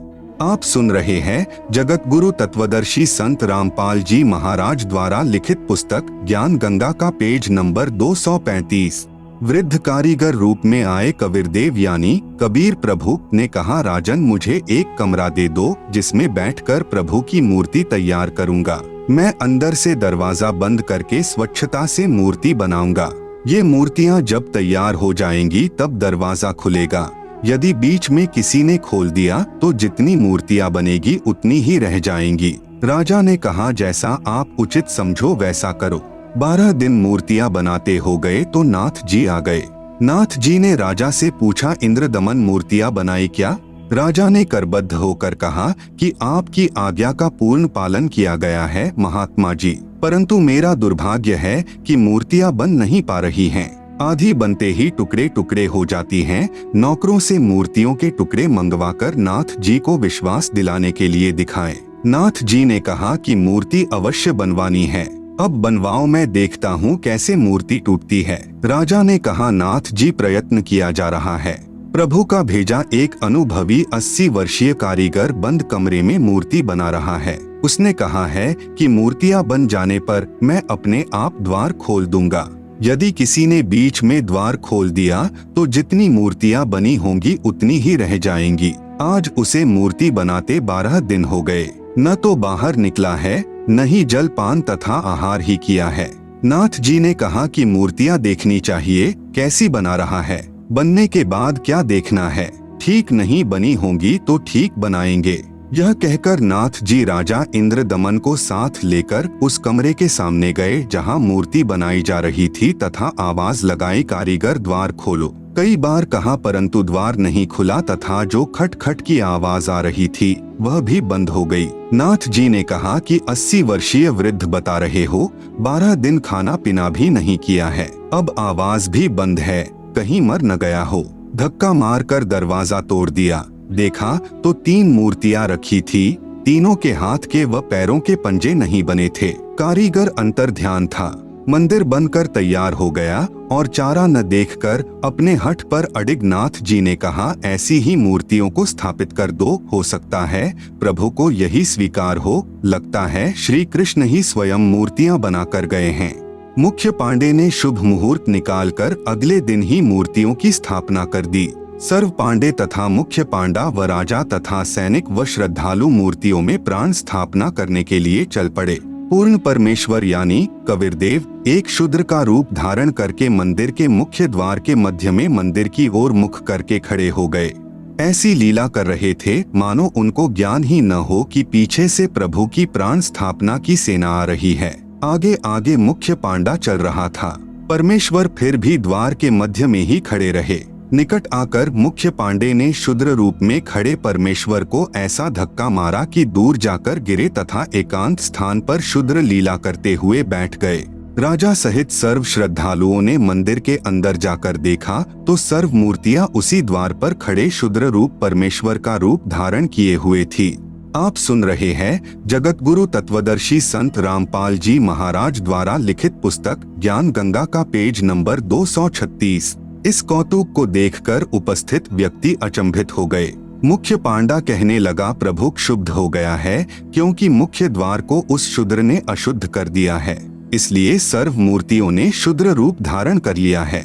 S1: आप सुन रहे हैं जगत गुरु तत्वदर्शी संत रामपाल जी महाराज द्वारा लिखित पुस्तक ज्ञान गंगा का पेज नंबर 235। वृद्ध कारीगर रूप में आए कबीरदेव यानी कबीर प्रभु ने कहा, राजन मुझे एक कमरा दे दो जिसमें बैठकर प्रभु की मूर्ति तैयार करूंगा। मैं अंदर से दरवाजा बंद करके स्वच्छता से मूर्ति बनाऊंगा। ये मूर्तियां जब तैयार हो जाएंगी तब दरवाजा खुलेगा। यदि बीच में किसी ने खोल दिया तो जितनी मूर्तियां बनेगी उतनी ही रह जाएंगी। राजा ने कहा, जैसा आप उचित समझो वैसा करो। 12 दिन मूर्तियां बनाते हो गए तो नाथ जी आ गए। नाथ जी ने राजा से पूछा, इंद्र दमन मूर्तियां बनाई क्या? राजा ने करबद्ध होकर कहा कि आपकी आज्ञा का पूर्ण पालन किया गया है महात्मा जी, परंतु मेरा दुर्भाग्य है कि मूर्तियां बन नहीं पा रही हैं। आधी बनते ही टुकड़े टुकड़े हो जाती हैं। नौकरों से मूर्तियों के टुकड़े मंगवाकर नाथ जी को विश्वास दिलाने के लिए दिखाएं। नाथ जी ने कहा कि मूर्ति अवश्य बनवानी है, अब बनवाओ, मैं देखता हूँ कैसे मूर्ति टूटती है। राजा ने कहा, नाथ जी प्रयत्न किया जा रहा है। प्रभु का भेजा एक अनुभवी 80 वर्षीय कारीगर बंद कमरे में मूर्ति बना रहा है। उसने कहा है कि मूर्तियां बन जाने पर मैं अपने आप द्वार खोल दूंगा। यदि किसी ने बीच में द्वार खोल दिया तो जितनी मूर्तियां बनी होंगी उतनी ही रह जाएंगी। आज उसे मूर्ति बनाते 12 दिन हो गए, न तो बाहर निकला है न ही जलपान तथा आहार ही किया है। नाथ जी ने कहा कि मूर्तियां देखनी चाहिए, कैसी बना रहा है, बनने के बाद क्या देखना है, ठीक नहीं बनी होंगी तो ठीक बनाएंगे। यह कहकर नाथ जी राजा इंद्र दमन को साथ लेकर उस कमरे के सामने गए जहां मूर्ति बनाई जा रही थी तथा आवाज लगाई, कारीगर द्वार खोलो। कई बार कहा परंतु द्वार नहीं खुला तथा जो खट खट की आवाज आ रही थी वह भी बंद हो गई। नाथ जी ने कहा कि 80 वर्षीय वृद्ध बता रहे हो, 12 दिन खाना पीना भी नहीं किया है, अब आवाज भी बंद है, कहीं मर न गया हो। धक्का मारकर दरवाजा तोड़ दिया, देखा तो 3 मूर्तियां रखी थी, तीनों के हाथ के व पैरों के पंजे नहीं बने थे। कारीगर अंतर ध्यान था। मंदिर बनकर तैयार हो गया और चारा न देखकर अपने हठ पर अडिग नाथ जी ने कहा, ऐसी ही मूर्तियों को स्थापित कर दो, हो सकता है प्रभु को यही स्वीकार हो। लगता है श्री कृष्ण ही स्वयं मूर्तियां बनाकर गए हैं। मुख्य पांडे ने शुभ मुहूर्त निकालकर अगले दिन ही मूर्तियों की स्थापना कर दी। सर्व पांडे तथा मुख्य पांडा व राजा तथा सैनिक व श्रद्धालु मूर्तियों में प्राण स्थापना करने के लिए चल पड़े। पूर्ण परमेश्वर यानी कबीरदेव एक शूद्र का रूप धारण करके मंदिर के मुख्य द्वार के मध्य में मंदिर की ओर मुख करके खड़े हो गए। ऐसी लीला कर रहे थे मानो उनको ज्ञान ही न हो कि पीछे से प्रभु की प्राण स्थापना की सेना आ रही है। आगे आगे मुख्य पांडा चल रहा था। परमेश्वर फिर भी द्वार के मध्य में ही खड़े रहे। निकट आकर मुख्य पांडे ने शूद्र रूप में खड़े परमेश्वर को ऐसा धक्का मारा कि दूर जाकर गिरे तथा एकांत स्थान पर शूद्र लीला करते हुए बैठ गए। राजा सहित सर्व श्रद्धालुओं ने मंदिर के अंदर जाकर देखा तो सर्व मूर्तियां उसी द्वार पर खड़े शूद्र रूप परमेश्वर का रूप धारण किए हुए थी। आप सुन रहे हैं जगत गुरु तत्वदर्शी संत रामपाल जी महाराज द्वारा लिखित पुस्तक ज्ञान गंगा का पेज नंबर 236। इस कौतुक को देखकर उपस्थित व्यक्ति अचंभित हो गए। मुख्य पांडा कहने लगा, प्रभु क्षुब्ध हो गया है क्योंकि मुख्य द्वार को उस शूद्र ने अशुद्ध कर दिया है, इसलिए सर्व मूर्तियों ने शूद्र रूप धारण कर लिया है।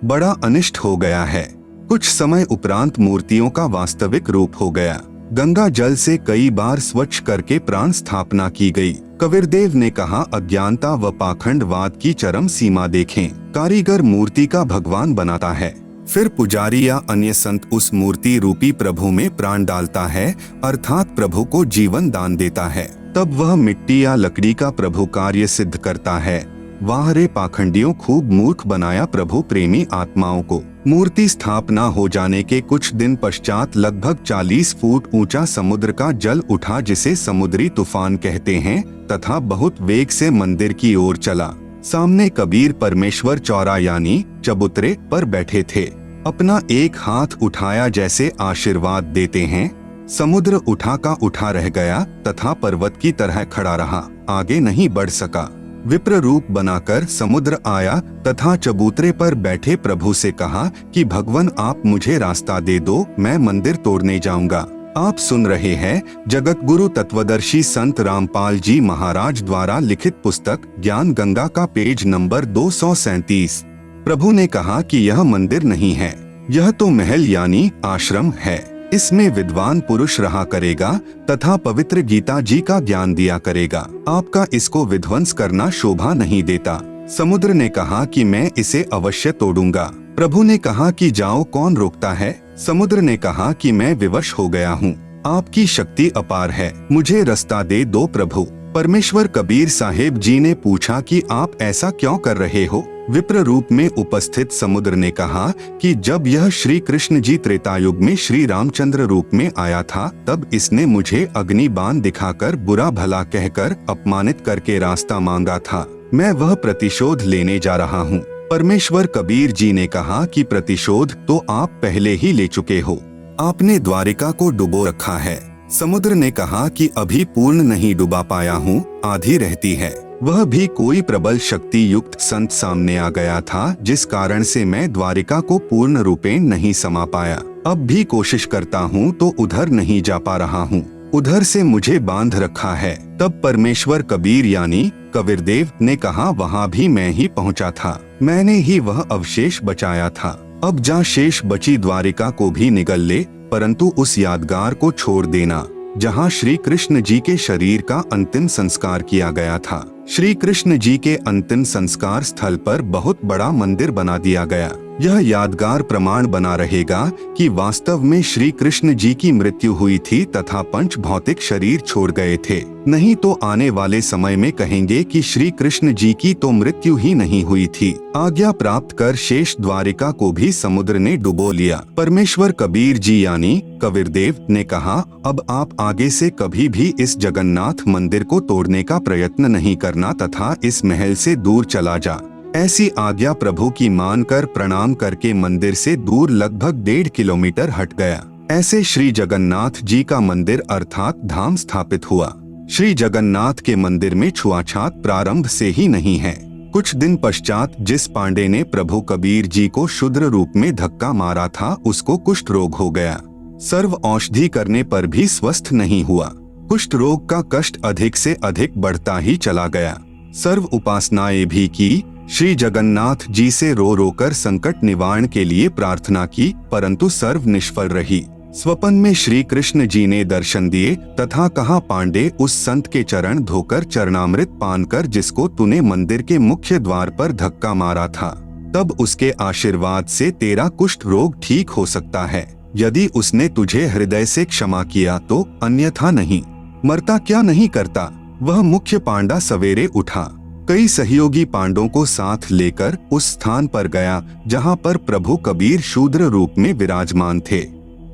S1: बड़ा अनिष्ट हो गया है। कुछ समय उपरांत मूर्तियों का वास्तविक रूप हो गया। गंगा जल से कई बार स्वच्छ करके प्राण स्थापना की गई। कबीरदेव ने कहा, अज्ञानता व पाखंडवाद की चरम सीमा देखें। कारीगर मूर्ति का भगवान बनाता है, फिर पुजारी या अन्य संत उस मूर्ति रूपी प्रभु में प्राण डालता है, अर्थात प्रभु को जीवन दान देता है। तब वह मिट्टी या लकड़ी का प्रभु कार्य सिद्ध करता है। वाह रे पाखंडियों, खूब मूर्ख बनाया प्रभु प्रेमी आत्माओं को। मूर्ति स्थापना हो जाने के कुछ दिन पश्चात लगभग 40 फुट ऊंचा समुद्र का जल उठा, जिसे समुद्री तूफान कहते हैं, तथा बहुत वेग से मंदिर की ओर चला। सामने कबीर परमेश्वर चौरा यानी चबूतरे पर बैठे थे। अपना एक हाथ उठाया जैसे आशीर्वाद देते हैं। समुद्र उठा का उठा रह गया तथा पर्वत की तरह खड़ा रहा, आगे नहीं बढ़ सका। विप्र रूप बनाकर समुद्र आया तथा चबूतरे पर बैठे प्रभु से कहा कि भगवान, आप मुझे रास्ता दे दो, मैं मंदिर तोड़ने जाऊंगा। आप सुन रहे हैं जगत गुरु तत्वदर्शी संत रामपाल जी महाराज द्वारा लिखित पुस्तक ज्ञान गंगा का पेज नंबर 237। प्रभु ने कहा कि यह मंदिर नहीं है, यह तो महल यानी आश्रम है। इसमें विद्वान पुरुष रहा करेगा तथा पवित्र गीता जी का ज्ञान दिया करेगा। आपका इसको विध्वंस करना शोभा नहीं देता। समुद्र ने कहा कि मैं इसे अवश्य तोड़ूंगा। प्रभु ने कहा कि जाओ, कौन रोकता है। समुद्र ने कहा कि मैं विवश हो गया हूँ, आपकी शक्ति अपार है, मुझे रास्ता दे दो प्रभु। परमेश्वर कबीर साहेब जी ने पूछा कि आप ऐसा क्यों कर रहे हो। विप्र रूप में उपस्थित समुद्र ने कहा कि जब यह श्री कृष्ण जी त्रेतायुग में श्री रामचंद्र रूप में आया था, तब इसने मुझे अग्नि बाण दिखाकर बुरा भला कहकर अपमानित करके रास्ता मांगा था। मैं वह प्रतिशोध लेने जा रहा हूँ। परमेश्वर कबीर जी ने कहा कि प्रतिशोध तो आप पहले ही ले चुके हो, आपने द्वारिका को डुबो रखा है। समुद्र ने कहा कि अभी पूर्ण नहीं डुबा पाया हूँ, आधी रहती है। वह भी कोई प्रबल शक्ति युक्त संत सामने आ गया था, जिस कारण से मैं द्वारिका को पूर्ण रूपेण नहीं समा पाया। अब भी कोशिश करता हूँ तो उधर नहीं जा पा रहा हूँ, उधर से मुझे बांध रखा है। तब परमेश्वर कबीर यानी कबीरदेव ने कहा, वहाँ भी मैं ही पहुँचा था, मैंने ही वह अवशेष बचाया था। अब जा शेष बची द्वारिका को भी निगल ले, परंतु उस यादगार को छोड़ देना जहाँ श्री कृष्ण जी के शरीर का अंतिम संस्कार किया गया था। श्री कृष्ण जी के अंतिम संस्कार स्थल पर बहुत बड़ा मंदिर बना दिया गया। यह यादगार प्रमाण बना रहेगा कि वास्तव में श्री कृष्ण जी की मृत्यु हुई थी तथा पंच भौतिक शरीर छोड़ गए थे। नहीं तो आने वाले समय में कहेंगे कि श्री कृष्ण जी की तो मृत्यु ही नहीं हुई थी। आज्ञा प्राप्त कर शेष द्वारिका को भी समुद्र ने डुबो लिया। परमेश्वर कबीर जी यानी कबीरदेव ने कहा, अब आप आगे से कभी भी इस जगन्नाथ मंदिर को तोड़ने का प्रयत्न नहीं करना तथा इस महल से दूर चला जा। ऐसी आज्ञा प्रभु की मानकर प्रणाम करके मंदिर से दूर लगभग 1.5 किलोमीटर हट गया। ऐसे श्री जगन्नाथ जी का मंदिर अर्थात धाम स्थापित हुआ। श्री जगन्नाथ के मंदिर में छुआछात प्रारंभ से ही नहीं है। कुछ दिन पश्चात जिस पांडे ने प्रभु कबीर जी को शूद्र रूप में धक्का मारा था, उसको कुष्ठ रोग हो गया। सर्व औषधि करने पर भी स्वस्थ नहीं हुआ। कुष्ठ रोग का कष्ट अधिक से अधिक बढ़ता ही चला गया। सर्व उपासनाएं भी की, श्री जगन्नाथ जी से रो रोकर संकट निवारण के लिए प्रार्थना की, परंतु सर्व निष्फल रही। स्वप्न में श्री कृष्ण जी ने दर्शन दिए तथा कहा, पांडे, उस संत के चरण धोकर चरणामृत पान कर जिसको तूने मंदिर के मुख्य द्वार पर धक्का मारा था, तब उसके आशीर्वाद से तेरा कुष्ठ रोग ठीक हो सकता है, यदि उसने तुझे हृदय से क्षमा किया तो, अन्यथा नहीं। मरता क्या नहीं करता। वह मुख्य पांडा सवेरे उठा, कई सहयोगी पांडों को साथ लेकर उस स्थान पर गया जहां पर प्रभु कबीर शूद्र रूप में विराजमान थे।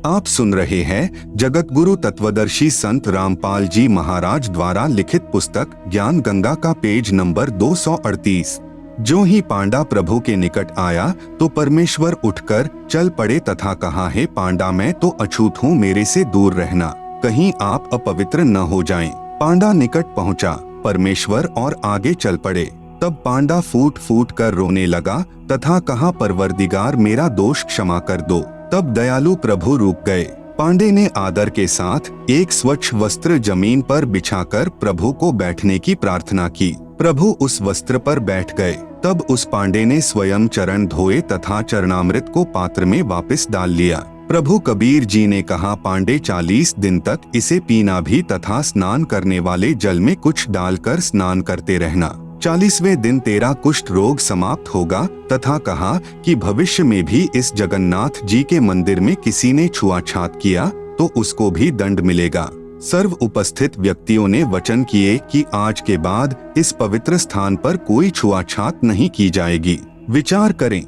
S1: आप सुन रहे हैं जगत गुरु तत्वदर्शी संत रामपाल जी महाराज द्वारा लिखित पुस्तक ज्ञान गंगा का पेज नंबर 238। जो ही पांडा प्रभु के निकट आया तो परमेश्वर उठकर चल पड़े तथा कहा, हे पांडा, मैं तो अछूत हूँ, मेरे से दूर रहना, कहीं आप अपवित्र न हो जाएं। पांडा निकट पहुंचा परमेश्वर और आगे चल पड़े। तब पांडा फूट फूट कर रोने लगा तथा कहा, परवरदिगार, मेरा दोष क्षमा कर दो। तब दयालु प्रभु रुक गए। पांडे ने आदर के साथ एक स्वच्छ वस्त्र जमीन पर बिछाकर प्रभु को बैठने की प्रार्थना की। प्रभु उस वस्त्र पर बैठ गए। तब उस पांडे ने स्वयं चरण धोए तथा चरणामृत को पात्र में वापस डाल लिया। प्रभु कबीर जी ने कहा, पांडे 40 दिन तक इसे पीना भी तथा स्नान करने वाले जल में कुछ डालकर स्नान करते रहना। 40वें दिन तेरा कुष्ठ रोग समाप्त होगा। तथा कहा कि भविष्य में भी इस जगन्नाथ जी के मंदिर में किसी ने छुआछात किया तो उसको भी दंड मिलेगा। सर्व उपस्थित व्यक्तियों ने वचन किए कि आज के बाद इस पवित्र स्थान पर कोई छुआछात नहीं की जाएगी। विचार करें,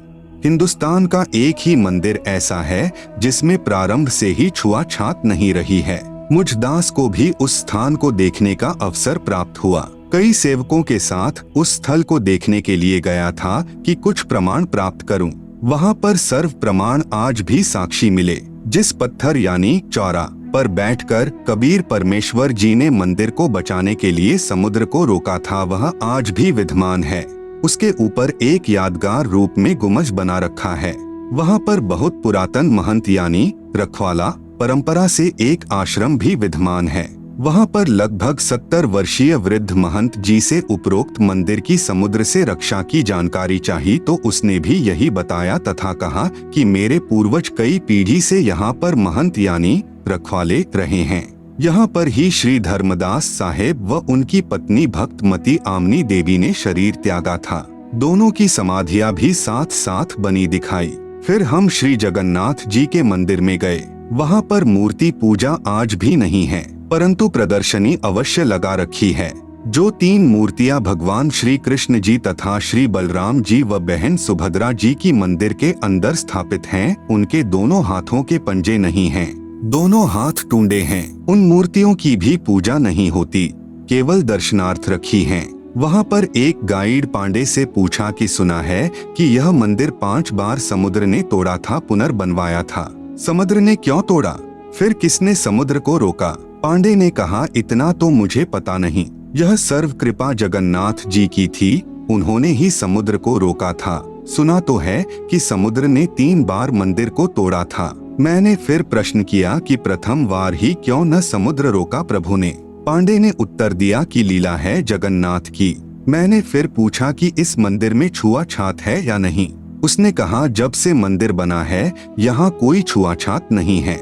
S1: हिंदुस्तान का एक ही मंदिर ऐसा है जिसमें प्रारंभ से ही छुआछात नहीं रही है। मुझ दास को भी उस स्थान को देखने का अवसर प्राप्त हुआ। कई सेवकों के साथ उस स्थल को देखने के लिए गया था कि कुछ प्रमाण प्राप्त करूं। वहां पर सर्व प्रमाण आज भी साक्षी मिले। जिस पत्थर यानी चौरा पर बैठकर कबीर परमेश्वर जी ने मंदिर को बचाने के लिए समुद्र को रोका था, वह आज भी विद्यमान है। उसके ऊपर एक यादगार रूप में गुंबज बना रखा है। वहां पर बहुत पुरातन महंत यानी रखवाला परंपरा से एक आश्रम भी विद्यमान है। वहां पर लगभग 70 वर्षीय वृद्ध महंत जी से उपरोक्त मंदिर की समुद्र से रक्षा की जानकारी चाहिए तो उसने भी यही बताया तथा कहा कि मेरे पूर्वज कई पीढ़ी से यहाँ पर महंत यानी रखवाले रहे हैं। यहाँ पर ही श्री धर्मदास साहेब व उनकी पत्नी भक्तमती आमनी देवी ने शरीर त्यागा था। दोनों की समाधियां भी साथ साथ बनी दिखाई। फिर हम श्री जगन्नाथ जी के मंदिर में गए। वहाँ पर मूर्ति पूजा आज भी नहीं है, परंतु प्रदर्शनी अवश्य लगा रखी है। जो 3 मूर्तियां भगवान श्री कृष्ण जी तथा श्री बलराम जी व बहन सुभद्रा जी की मंदिर के अंदर स्थापित हैं, उनके दोनों हाथों के पंजे नहीं हैं, दोनों हाथ टूंडे हैं। उन मूर्तियों की भी पूजा नहीं होती, केवल दर्शनार्थ रखी हैं। वहाँ पर एक गाइड पांडे से पूछा कि सुना है कि यह मंदिर 5 बार समुद्र ने तोड़ा था, पुनर्बनवाया था। समुद्र ने क्यों तोड़ा? फिर किसने समुद्र को रोका? पांडे ने कहा, इतना तो मुझे पता नहीं। यह सर्व कृपा जगन्नाथ जी की थी, उन्होंने ही समुद्र को रोका था। सुना तो है कि समुद्र ने 3 बार मंदिर को तोड़ा था। मैंने फिर प्रश्न किया कि प्रथम बार ही क्यों न समुद्र रोका प्रभु ने? पांडे ने उत्तर दिया कि लीला है जगन्नाथ की। मैंने फिर पूछा कि इस मंदिर में छुआछात है या नहीं? उसने कहा, जब से मंदिर बना है यहाँ कोई छुआछात नहीं है।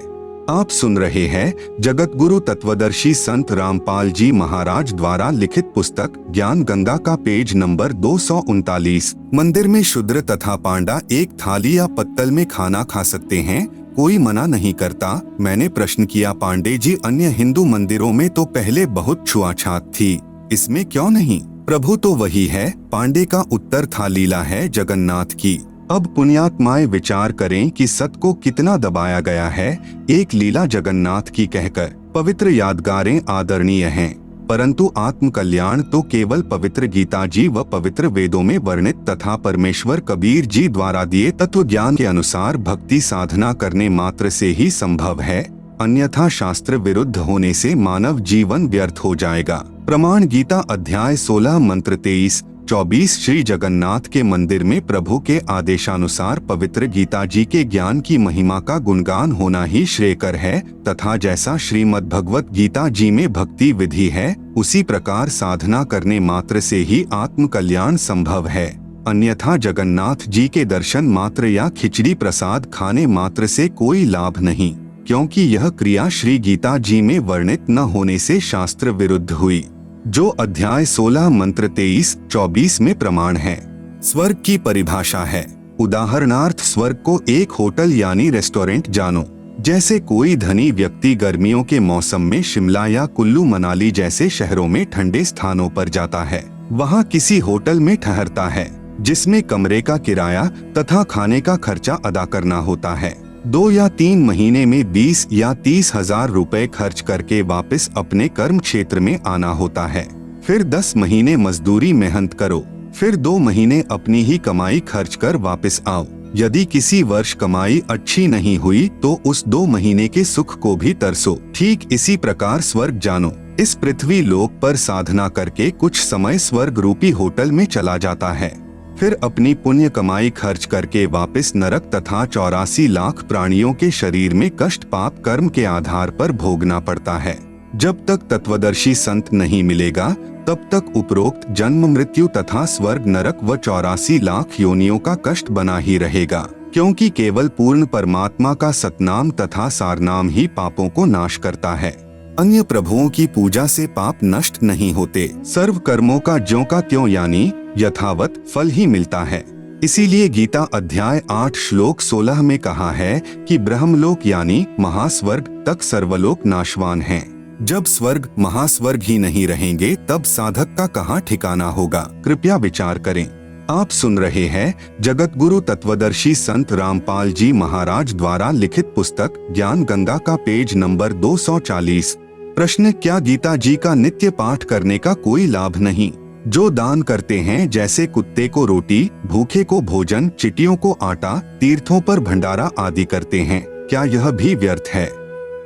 S1: आप सुन रहे हैं जगत गुरु तत्वदर्शी संत रामपाल जी महाराज द्वारा लिखित पुस्तक ज्ञान गंगा का पेज नंबर 239। मंदिर में शूद्र तथा पांडा एक थाली या पत्तल में खाना खा सकते हैं, कोई मना नहीं करता। मैंने प्रश्न किया, पांडे जी अन्य हिंदू मंदिरों में तो पहले बहुत छुआछात थी, इसमें क्यों नहीं? प्रभु तो वही है। पांडे का उत्तर था, लीला है जगन्नाथ की। अब पुण्यात्माएं विचार करें कि सत को कितना दबाया गया है। एक लीला जगन्नाथ की कहकर पवित्र यादगारें आदरणीय हैं, परंतु आत्म कल्याण तो केवल पवित्र गीता जी व पवित्र वेदों में वर्णित तथा परमेश्वर कबीर जी द्वारा दिए तत्व ज्ञान के अनुसार भक्ति साधना करने मात्र से ही संभव है, अन्यथा शास्त्र विरुद्ध होने से मानव जीवन व्यर्थ हो जाएगा। प्रमाण गीता अध्याय 16 मंत्र 23-24। श्री जगन्नाथ के मंदिर में प्रभु के आदेशानुसार पवित्र गीता जी के ज्ञान की महिमा का गुणगान होना ही श्रेयकर है, तथा जैसा श्रीमद् भगवत गीता जी में भक्ति विधि है, उसी प्रकार साधना करने मात्र से ही आत्म कल्याण संभव है, अन्यथा जगन्नाथ जी के दर्शन मात्र या खिचड़ी प्रसाद खाने मात्र से कोई लाभ नहीं, क्योंकि यह क्रिया श्री गीता जी में वर्णित न होने से शास्त्र विरुद्ध हुई, जो अध्याय 16 मंत्र 23-24 में प्रमाण है। स्वर्ग की परिभाषा है। उदाहरणार्थ स्वर्ग को एक होटल यानी रेस्टोरेंट जानो। जैसे कोई धनी व्यक्ति गर्मियों के मौसम में शिमला या कुल्लू मनाली जैसे शहरों में ठंडे स्थानों पर जाता है, वहाँ किसी होटल में ठहरता है, जिसमें कमरे का किराया तथा खाने का खर्चा अदा करना होता है। 2 या 3 महीने में 20 या 30 हजार रुपए खर्च करके वापस अपने कर्म क्षेत्र में आना होता है। फिर 10 महीने मजदूरी मेहनत करो, फिर 2 महीने अपनी ही कमाई खर्च कर वापस आओ। यदि किसी वर्ष कमाई अच्छी नहीं हुई तो उस 2 महीने के सुख को भी तरसो। ठीक इसी प्रकार स्वर्ग जानो। इस पृथ्वी लोक पर साधना करके कुछ समय स्वर्ग रूपी होटल में चला जाता है, फिर अपनी पुण्य कमाई खर्च करके वापस नरक तथा 84 लाख प्राणियों के शरीर में कष्ट पाप कर्म के आधार पर भोगना पड़ता है। जब तक तत्वदर्शी संत नहीं मिलेगा तब तक उपरोक्त जन्म मृत्यु तथा स्वर्ग नरक व 84 लाख योनियों का कष्ट बना ही रहेगा, क्योंकि केवल पूर्ण परमात्मा का सतनाम तथा सारनाम ही पापों को नाश करता है। अन्य प्रभुओं की पूजा से पाप नष्ट नहीं होते। सर्व कर्मों का ज्यों का त्यों यानी यथावत फल ही मिलता है। इसीलिए गीता अध्याय 8 श्लोक 16 में कहा है कि ब्रह्मलोक यानी महास्वर्ग तक सर्वलोक नाशवान हैं। जब स्वर्ग महास्वर्ग ही नहीं रहेंगे तब साधक का कहाँ ठिकाना होगा। कृपया विचार करें। आप सुन रहे हैं जगत गुरु तत्वदर्शी संत रामपाल जी महाराज द्वारा लिखित पुस्तक ज्ञान गंगा का पेज नंबर 240। प्रश्न, क्या गीता जी का नित्य पाठ करने का कोई लाभ नहीं? जो दान करते हैं, जैसे कुत्ते को रोटी, भूखे को भोजन, चिटियों को आटा, तीर्थों पर भंडारा आदि करते हैं, क्या यह भी व्यर्थ है?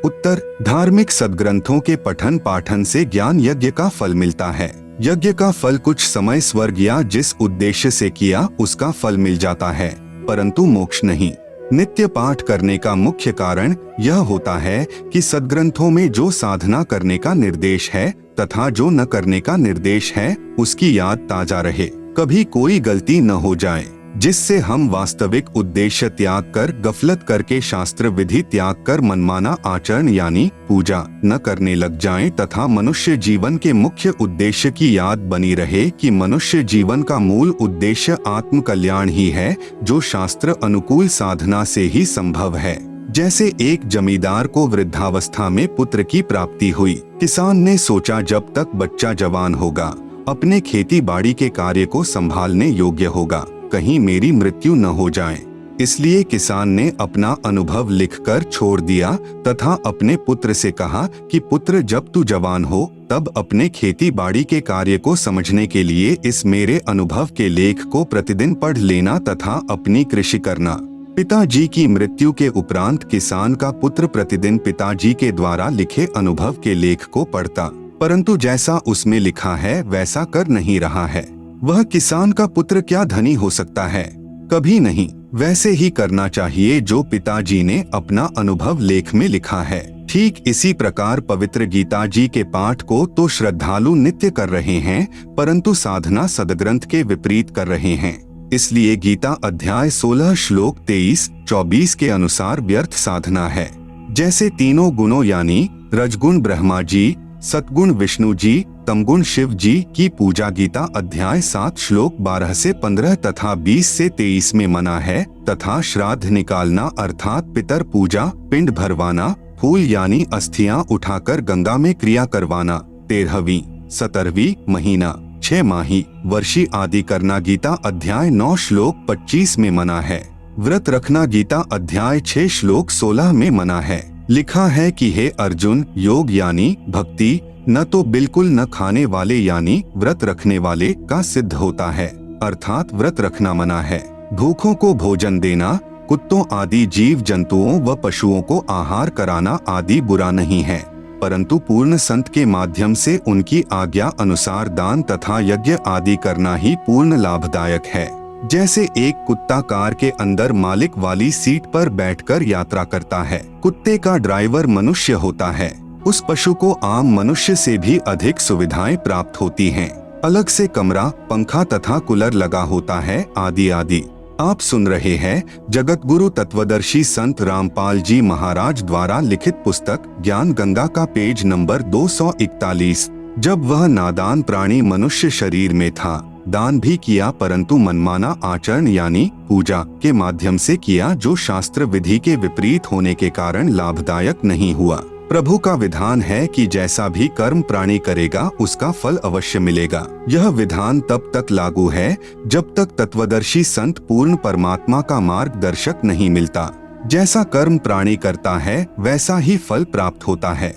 S1: उत्तर, धार्मिक सद्ग्रंथों के पठन पाठन से ज्ञान यज्ञ का फल मिलता है। यज्ञ का फल कुछ समय स्वर्ग या जिस उद्देश्य से किया उसका फल मिल जाता है, परंतु मोक्ष नहीं। नित्य पाठ करने का मुख्य कारण यह होता है कि सद्ग्रंथों में जो साधना करने का निर्देश है तथा जो न करने का निर्देश है उसकी याद ताजा रहे, कभी कोई गलती न हो जाए, जिससे हम वास्तविक उद्देश्य त्याग कर गफलत करके शास्त्र विधि त्याग कर मनमाना आचरण यानी पूजा न करने लग जाएं तथा मनुष्य जीवन के मुख्य उद्देश्य की याद बनी रहे कि मनुष्य जीवन का मूल उद्देश्य आत्म कल्याण ही है, जो शास्त्र अनुकूल साधना से ही संभव है। जैसे एक जमींदार को वृद्धावस्था में पुत्र की प्राप्ति हुई। किसान ने सोचा जब तक बच्चा जवान होगा, अपने खेती बाड़ी के कार्य को संभालने योग्य होगा, कहीं मेरी मृत्यु न हो जाए। इसलिए किसान ने अपना अनुभव लिखकर छोड़ दिया तथा अपने पुत्र से कहा कि पुत्र, जब तू जवान हो तब अपने खेती बाड़ी के कार्य को समझने के लिए इस मेरे अनुभव के लेख को प्रतिदिन पढ़ लेना तथा अपनी कृषि करना। पिताजी की मृत्यु के उपरांत किसान का पुत्र प्रतिदिन पिताजी के द्वारा लिखे अनुभव के लेख को पढ़ता, परंतु जैसा उसमें लिखा है वैसा कर नहीं रहा है। वह किसान का पुत्र क्या धनी हो सकता है? कभी नहीं। वैसे ही करना चाहिए जो पिताजी ने अपना अनुभव लेख में लिखा है। ठीक इसी प्रकार पवित्र गीता जी के पाठ को तो श्रद्धालु नित्य कर रहे हैं, परंतु साधना सदग्रंथ के विपरीत कर रहे हैं। इसलिए गीता अध्याय 16 श्लोक 23-24 के अनुसार व्यर्थ साधना है। जैसे तीनों गुणों यानी रजगुण ब्रह्मा जी, सतगुण विष्णु जी, तमगुण शिव जी की पूजा गीता अध्याय 7 श्लोक 12 से 15 तथा 20 से 23 में मना है, तथा श्राद्ध निकालना अर्थात पितर पूजा, पिंड भरवाना, फूल यानी अस्थियां उठाकर गंगा में क्रिया करवाना, 13वीं 17वीं महीना 6 माही वर्षी आदि करना गीता अध्याय 9 श्लोक 25 में मना है। व्रत रखना गीता अध्याय 6 श्लोक 16 में मना है। लिखा है कि हे अर्जुन, योग यानी भक्ति न तो बिल्कुल न खाने वाले यानी व्रत रखने वाले का सिद्ध होता है, अर्थात व्रत रखना मना है। भूखों को भोजन देना, कुत्तों आदि जीव जंतुओं व पशुओं को आहार कराना आदि बुरा नहीं है, परंतु पूर्ण संत के माध्यम से उनकी आज्ञा अनुसार दान तथा यज्ञ आदि करना ही पूर्ण लाभदायक है। जैसे एक कुत्ता कार के अंदर मालिक वाली सीट पर बैठकर यात्रा करता है, कुत्ते का ड्राइवर मनुष्य होता है, उस पशु को आम मनुष्य से भी अधिक सुविधाएं प्राप्त होती हैं। अलग से कमरा, पंखा तथा कूलर लगा होता है आदि आदि। आप सुन रहे हैं जगत गुरु तत्वदर्शी संत रामपाल जी महाराज द्वारा लिखित पुस्तक ज्ञान गंगा का पेज नंबर 241। जब वह नादान प्राणी मनुष्य शरीर में था, दान भी किया, परंतु मनमाना आचरण यानी पूजा के माध्यम से किया, जो शास्त्र विधि के विपरीत होने के कारण लाभदायक नहीं हुआ। प्रभु का विधान है कि जैसा भी कर्म प्राणी करेगा उसका फल अवश्य मिलेगा। यह विधान तब तक लागू है जब तक तत्वदर्शी संत पूर्ण परमात्मा का मार्गदर्शक नहीं मिलता। जैसा कर्म प्राणी करता है वैसा ही फल प्राप्त होता है।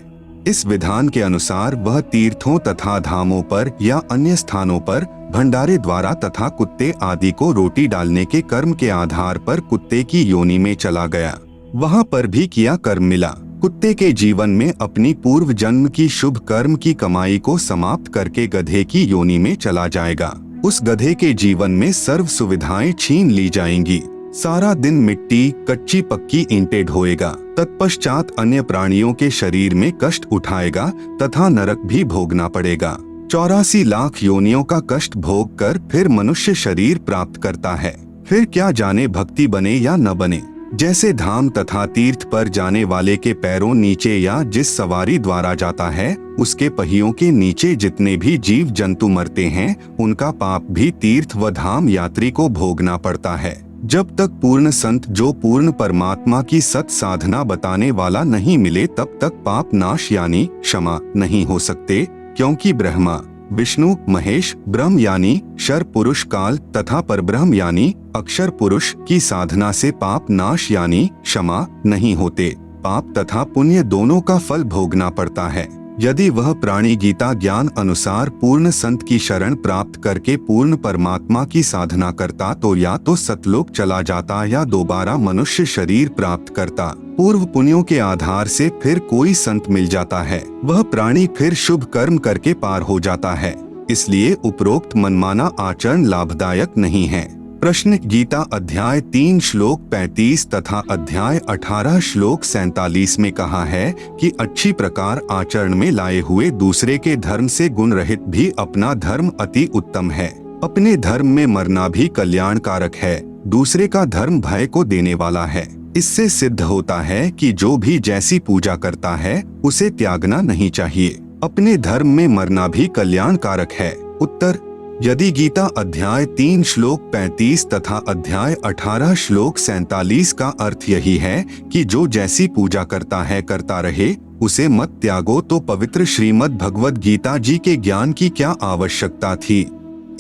S1: इस विधान के अनुसार वह तीर्थों तथा धामों पर या अन्य स्थानों पर भंडारे द्वारा तथा कुत्ते आदि को रोटी डालने के कर्म के आधार पर कुत्ते की योनि में चला गया। वहाँ पर भी किया कर्म मिला। कुत्ते के जीवन में अपनी पूर्व जन्म की शुभ कर्म की कमाई को समाप्त करके गधे की योनि में चला जाएगा। उस गधे के जीवन में सर्व सुविधाएं छीन ली जाएंगी। सारा दिन मिट्टी, कच्ची पक्की ईंटें ढोएगा, तत्पश्चात अन्य प्राणियों के शरीर में कष्ट उठाएगा तथा नरक भी भोगना पड़ेगा। 84 लाख योनियों का कष्ट भोग कर फिर मनुष्य शरीर प्राप्त करता है। फिर क्या जाने भक्ति बने या न बने। जैसे धाम तथा तीर्थ पर जाने वाले के पैरों नीचे या जिस सवारी द्वारा जाता है उसके पहियों के नीचे जितने भी जीव जंतु मरते हैं, उनका पाप भी तीर्थ व धाम यात्री को भोगना पड़ता है। जब तक पूर्ण संत जो पूर्ण परमात्मा की सत साधना बताने वाला नहीं मिले तब तक पाप नाश यानी क्षमा नहीं हो सकते, क्योंकि ब्रह्मा, विष्णु, महेश, ब्रह्म यानी क्षर पुरुष काल तथा परब्रह्म यानी अक्षर पुरुष की साधना से पाप नाश यानी क्षमा नहीं होते। पाप तथा पुण्य दोनों का फल भोगना पड़ता है। यदि वह प्राणी गीता ज्ञान अनुसार पूर्ण संत की शरण प्राप्त करके पूर्ण परमात्मा की साधना करता तो या तो सतलोक चला जाता या दोबारा मनुष्य शरीर प्राप्त करता। पूर्व पुण्यों के आधार से फिर कोई संत मिल जाता है, वह प्राणी फिर शुभ कर्म करके पार हो जाता है। इसलिए उपरोक्त मनमाना आचरण लाभदायक नहीं है। प्रश्न: गीता अध्याय 3 श्लोक 35 तथा अध्याय 18 श्लोक 47 में कहा है कि अच्छी प्रकार आचरण में लाए हुए दूसरे के धर्म से गुण रहित भी अपना धर्म अति उत्तम है। अपने धर्म में मरना भी कल्याणकारक है। दूसरे का धर्म भय को देने वाला है। इससे सिद्ध होता है कि जो भी जैसी पूजा करता है उसे त्यागना नहीं चाहिए। अपने धर्म में मरना भी कल्याणकारक है। उत्तर: यदि गीता अध्याय 3 श्लोक 35 तथा अध्याय 18 श्लोक 47 का अर्थ यही है कि जो जैसी पूजा करता है करता रहे, उसे मत त्यागो, तो पवित्र श्रीमद् भगवद गीता जी के ज्ञान की क्या आवश्यकता थी।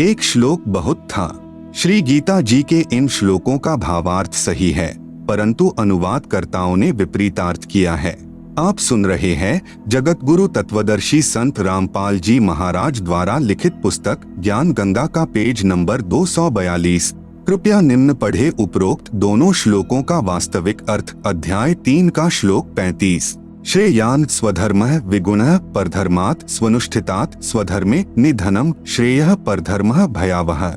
S1: एक श्लोक बहुत था। श्री गीता जी के इन श्लोकों का भावार्थ सही है, परंतु अनुवादकर्ताओं ने विपरीतार्थ किया है। आप सुन रहे हैं जगत गुरु तत्वदर्शी संत रामपाल जी महाराज द्वारा लिखित पुस्तक ज्ञान गंगा का पेज नंबर 242। कृपया निम्न पढ़े उपरोक्त दोनों श्लोकों का वास्तविक अर्थ। अध्याय 3 का श्लोक 35। श्रेयान स्वधर्मः विगुणः परधर्मात् स्वनुष्ठितात् स्वधर्मे निधनम श्रेयः परधर्मः भयावह।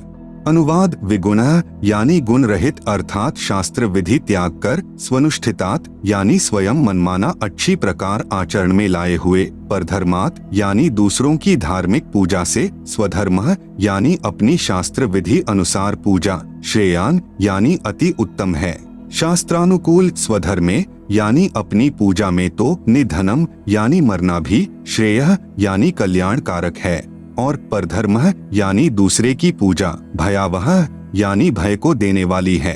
S1: अनुवाद: विगुणः यानी गुण रहित अर्थात शास्त्र विधि त्याग कर, स्वनुष्ठितात यानी स्वयं मनमाना अच्छी प्रकार आचरण में लाए हुए, परधर्मात् यानी दूसरों की धार्मिक पूजा से, स्वधर्मः यानी अपनी शास्त्र विधि अनुसार पूजा, श्रेयान यानी अति उत्तम है, शास्त्रानुकूल, स्वधर्मे यानी अपनी पूजा में तो, निधनम यानी मरना भी, श्रेयः यानी कल्याणकारक है, और परधर्मः यानी दूसरे की पूजा, भयावह यानी भय को देने वाली है।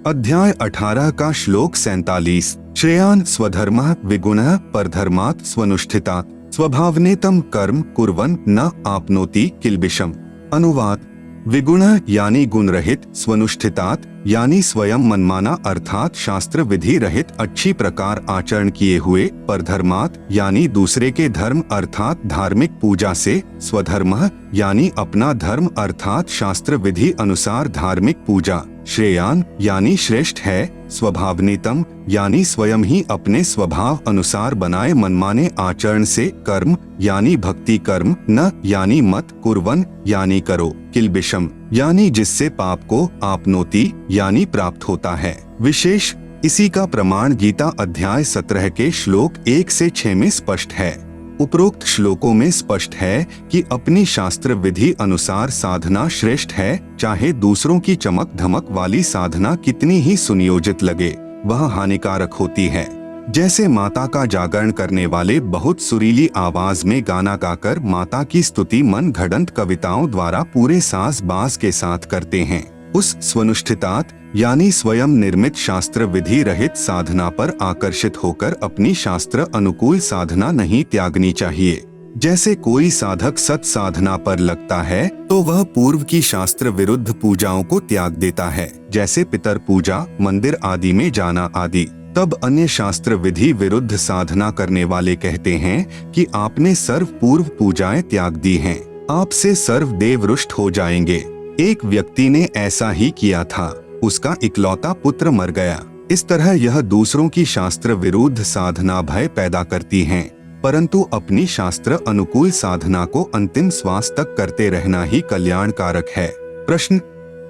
S1: अध्याय 18 का श्लोक 47। श्रेयान स्वधर्मः विगुणः परधर्मात् स्वनुष्ठितात् स्वभावनेतम कर्म कुर्वन् न आपनोति किल्बिषम्। अनुवाद: विगुणः यानी गुण रहित, स्वनुष्ठितात यानी स्वयं मनमाना अर्थात शास्त्र विधि रहित अच्छी प्रकार आचरण किए हुए, परधर्मात् यानी दूसरे के धर्म अर्थात धार्मिक पूजा से, स्वधर्मः यानी अपना धर्म अर्थात शास्त्र विधि अनुसार धार्मिक पूजा, श्रेयान यानी श्रेष्ठ है, स्वभावनितम यानी स्वयं ही अपने स्वभाव अनुसार बनाए मनमाने आचरण से, कर्म यानी भक्ति कर्म, न यानी मत, कुर्वन यानी करो, किल्बिषम यानी जिससे पाप को, आपनोति यानी प्राप्त होता है। विशेष इसी का प्रमाण गीता अध्याय 17 के श्लोक 1 से 6 में स्पष्ट है। उपरोक्त श्लोकों में स्पष्ट है कि अपनी शास्त्र विधि अनुसार साधना श्रेष्ठ है, चाहे दूसरों की चमक धमक वाली साधना कितनी ही सुनियोजित लगे, वह हानिकारक होती है। जैसे माता का जागरण करने वाले बहुत सुरीली आवाज में गाना गाकर माता की स्तुति मन घड़ंत कविताओं द्वारा पूरे साज बाज के साथ करते हैं, उस स्वनुष्ठितात यानी स्वयं निर्मित शास्त्र विधि रहित साधना पर आकर्षित होकर अपनी शास्त्र अनुकूल साधना नहीं त्यागनी चाहिए। जैसे कोई साधक सत साधना पर लगता है तो वह पूर्व की शास्त्र विरुद्ध पूजाओं को त्याग देता है, जैसे पितर पूजा, मंदिर आदि में जाना आदि। तब अन्य शास्त्र विधि विरुद्ध साधना करने वाले कहते हैं कि आपने सर्व पूर्व पूजाएं त्याग दी हैं, आपसे सर्व देव रुष्ट हो जाएंगे। एक व्यक्ति ने ऐसा ही किया था, उसका इकलौता पुत्र मर गया। इस तरह यह दूसरों की शास्त्र विरुद्ध साधना भय पैदा करती हैं। परंतु अपनी शास्त्र अनुकूल साधना को अंतिम श्वास तक करते रहना ही कल्याणकारक है। प्रश्न: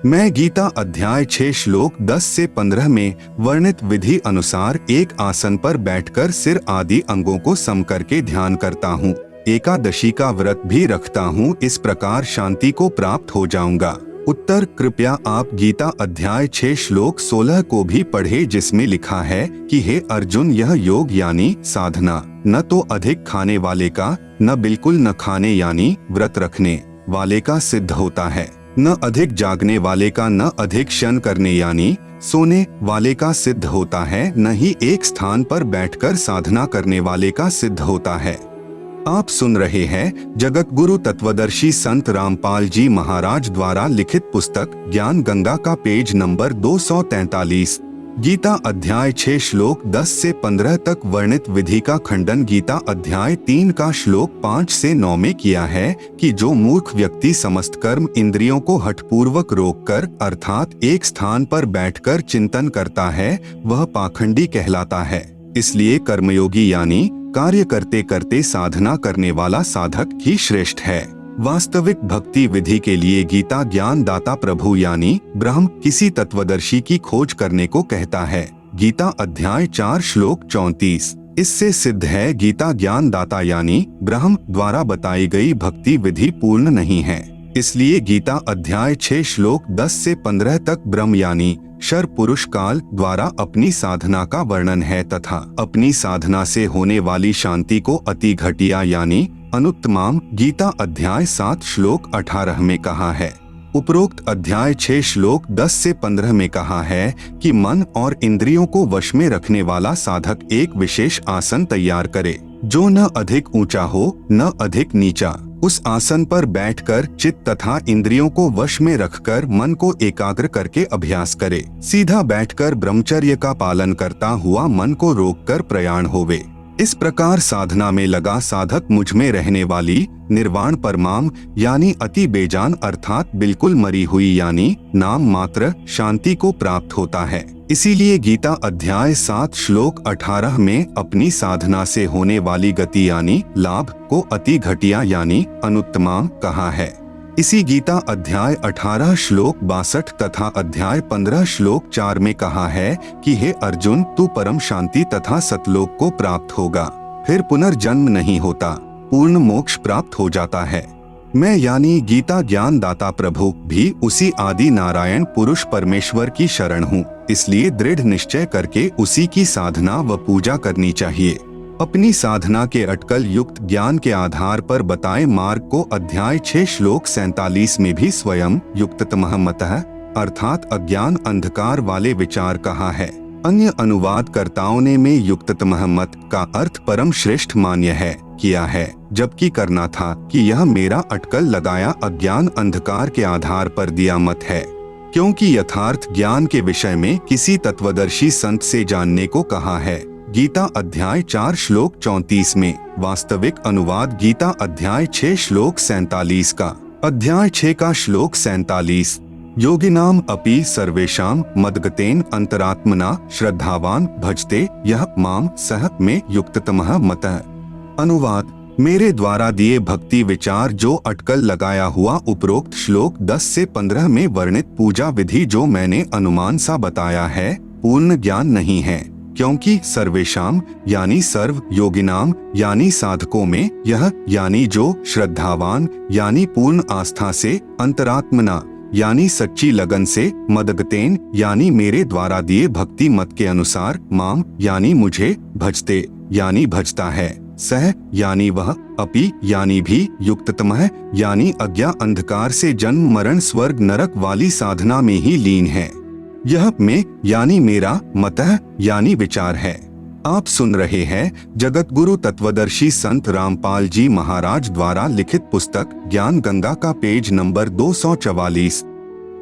S1: मैं गीता अध्याय 6 श्लोक 10 से 15 में वर्णित विधि अनुसार एक आसन पर बैठकर सिर आदि अंगों को सम करके ध्यान करता हूँ, एकादशी का व्रत भी रखता हूँ, इस प्रकार शांति को प्राप्त हो जाऊंगा। उत्तर: कृपया आप गीता अध्याय 6 श्लोक 16 को भी पढ़े, जिसमें लिखा है कि हे अर्जुन, यह योग यानी साधना न तो अधिक खाने वाले का, न बिल्कुल न खाने यानी व्रत रखने वाले का सिद्ध होता है, न अधिक जागने वाले का, न अधिक शयन करने यानी सोने वाले का सिद्ध होता है, न ही एक स्थान पर बैठकर साधना करने वाले का सिद्ध होता है। आप सुन रहे हैं जगत गुरु तत्वदर्शी संत रामपाल जी महाराज द्वारा लिखित पुस्तक ज्ञान गंगा का पेज नंबर 243। गीता अध्याय 6 श्लोक 10 से 15 तक वर्णित विधि का खंडन गीता अध्याय 3 का श्लोक 5 से 9 में किया है कि जो मूर्ख व्यक्ति समस्त कर्म इंद्रियों को हठपूर्वक रोककर अर्थात एक स्थान पर बैठकर चिंतन करता है, वह पाखंडी कहलाता है। इसलिए कर्मयोगी यानी कार्य करते करते साधना करने वाला साधक ही श्रेष्ठ है। वास्तविक भक्ति विधि के लिए गीता ज्ञान दाता प्रभु यानी ब्रह्म किसी तत्वदर्शी की खोज करने को कहता है। गीता अध्याय 4 श्लोक 34। इससे सिद्ध है गीता ज्ञान दाता यानी ब्रह्म द्वारा बताई गई भक्ति विधि पूर्ण नहीं है। इसलिए गीता अध्याय 6 श्लोक 10 से 15 तक ब्रह्म यानी शर पुरुष काल द्वारा अपनी साधना का वर्णन है तथा अपनी साधना से होने वाली शांति को अति घटिया यानी अनुत्तमाम गीता अध्याय 7 श्लोक 18 में कहा है। उपरोक्त अध्याय 6 श्लोक 10 से 15 में कहा है कि मन और इंद्रियों को वश में रखने वाला साधक एक विशेष आसन तैयार करे, जो न अधिक ऊंचा हो न अधिक नीचा। उस आसन पर बैठकर चित्त तथा इंद्रियों को वश में रखकर मन को एकाग्र करके अभ्यास करे। सीधा बैठकर ब्रह्मचर्य का पालन करता हुआ मन को रोककर प्रयाण होवे। इस प्रकार साधना में लगा साधक मुझ में रहने वाली निर्वाण परमाम यानी अति बेजान अर्थात बिल्कुल मरी हुई यानी नाम मात्र शांति को प्राप्त होता है। इसीलिए गीता अध्याय 7 श्लोक 18 में अपनी साधना से होने वाली गति यानी लाभ को अति घटिया यानी अनुत्तमाम कहा है। इसी गीता अध्याय 18 श्लोक 62 तथा अध्याय 15 श्लोक 4 में कहा है कि हे अर्जुन, तू परम शांति तथा सतलोक को प्राप्त होगा, फिर पुनर्जन्म नहीं होता, पूर्ण मोक्ष प्राप्त हो जाता है। मैं यानी गीता ज्ञान दाता प्रभु भी उसी आदि नारायण पुरुष परमेश्वर की शरण हूँ, इसलिए दृढ़ निश्चय करके उसी की साधना व पूजा करनी चाहिए। अपनी साधना के अटकल युक्त ज्ञान के आधार पर बताए मार्ग को अध्याय 6 श्लोक 47 में भी स्वयं युक्ततमः मतः अर्थात अज्ञान अंधकार वाले विचार कहा है। अन्य अनुवादकर्ताओं ने में युक्ततमः मत का अर्थ परम श्रेष्ठ मान्य है किया है, जबकि करना था कि यह मेरा अटकल लगाया अज्ञान अंधकार के आधार पर दिया मत है, क्योंकि यथार्थ ज्ञान के विषय में किसी तत्वदर्शी संत से जानने को कहा है। गीता अध्याय 4 श्लोक 34 में वास्तविक अनुवाद गीता अध्याय 6 श्लोक 47 का। अध्याय 6 का श्लोक 47 योगिनाम अपि सर्वेषां मद्गतेन अंतरात्मना श्रद्धावान भजते यह माम सह में युक्ततमः मतः। अनुवाद मेरे द्वारा दिए भक्ति विचार जो अटकल लगाया हुआ उपरोक्त श्लोक 10 से 15 में वर्णित पूजा विधि जो मैंने अनुमान सा बताया है, पूर्ण ज्ञान नहीं है, क्योंकि सर्वेशाम यानी सर्व, योगिनाम यानी साधकों में, यह यानी जो, श्रद्धावान यानी पूर्ण आस्था से, अंतरात्मना यानी सच्ची लगन से, मदगतेन यानी मेरे द्वारा दिए भक्ति मत के अनुसार, माम यानी मुझे, भजते यानी भजता है, सह यानी वह, अपि यानी भी, युक्ततमः यानी अज्ञा अंधकार से जन्म मरण स्वर्ग नरक वाली साधना में ही लीन है। यह में यानी मेरा, मतः यानी विचार है। आप सुन रहे हैं जगत गुरु तत्वदर्शी संत रामपाल जी महाराज द्वारा लिखित पुस्तक ज्ञान गंगा का पेज नंबर 244।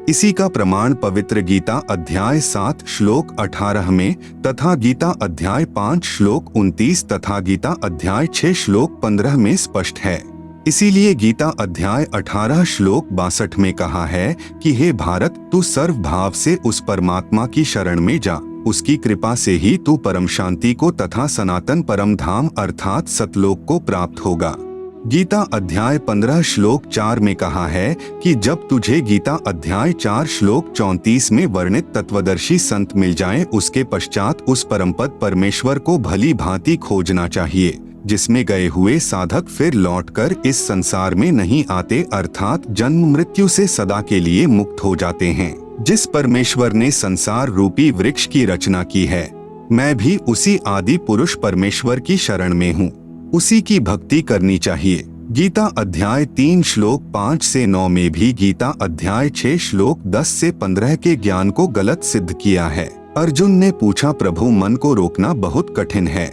S1: इसी का प्रमाण पवित्र गीता अध्याय 7 श्लोक 18 में तथा गीता अध्याय 5 श्लोक 29 तथा गीता अध्याय 6 श्लोक 15 में स्पष्ट है। इसीलिए गीता अध्याय 18 श्लोक 62 में कहा है कि हे भारत, तू सर्व भाव से उस परमात्मा की शरण में जा उसकी कृपा से ही तू परम शांति को तथा सनातन परम धाम अर्थात सतलोक को प्राप्त होगा। गीता अध्याय 15 श्लोक 4 में कहा है कि जब तुझे गीता अध्याय 4 श्लोक 34 में वर्णित तत्वदर्शी संत मिल जाएं, उसके पश्चात उस परमपद परमेश्वर को भली भांति खोजना चाहिए, जिसमें गए हुए साधक फिर लौटकर इस संसार में नहीं आते, अर्थात जन्म मृत्यु से सदा के लिए मुक्त हो जाते हैं। जिस परमेश्वर ने संसार रूपी वृक्ष की रचना की है, मैं भी उसी आदि पुरुष परमेश्वर की शरण में हूँ, उसी की भक्ति करनी चाहिए। गीता अध्याय 3 श्लोक 5 से 9 में भी गीता अध्याय 6 श्लोक 10 से 15 के ज्ञान को गलत सिद्ध किया है। अर्जुन ने पूछा, प्रभु मन को रोकना बहुत कठिन है।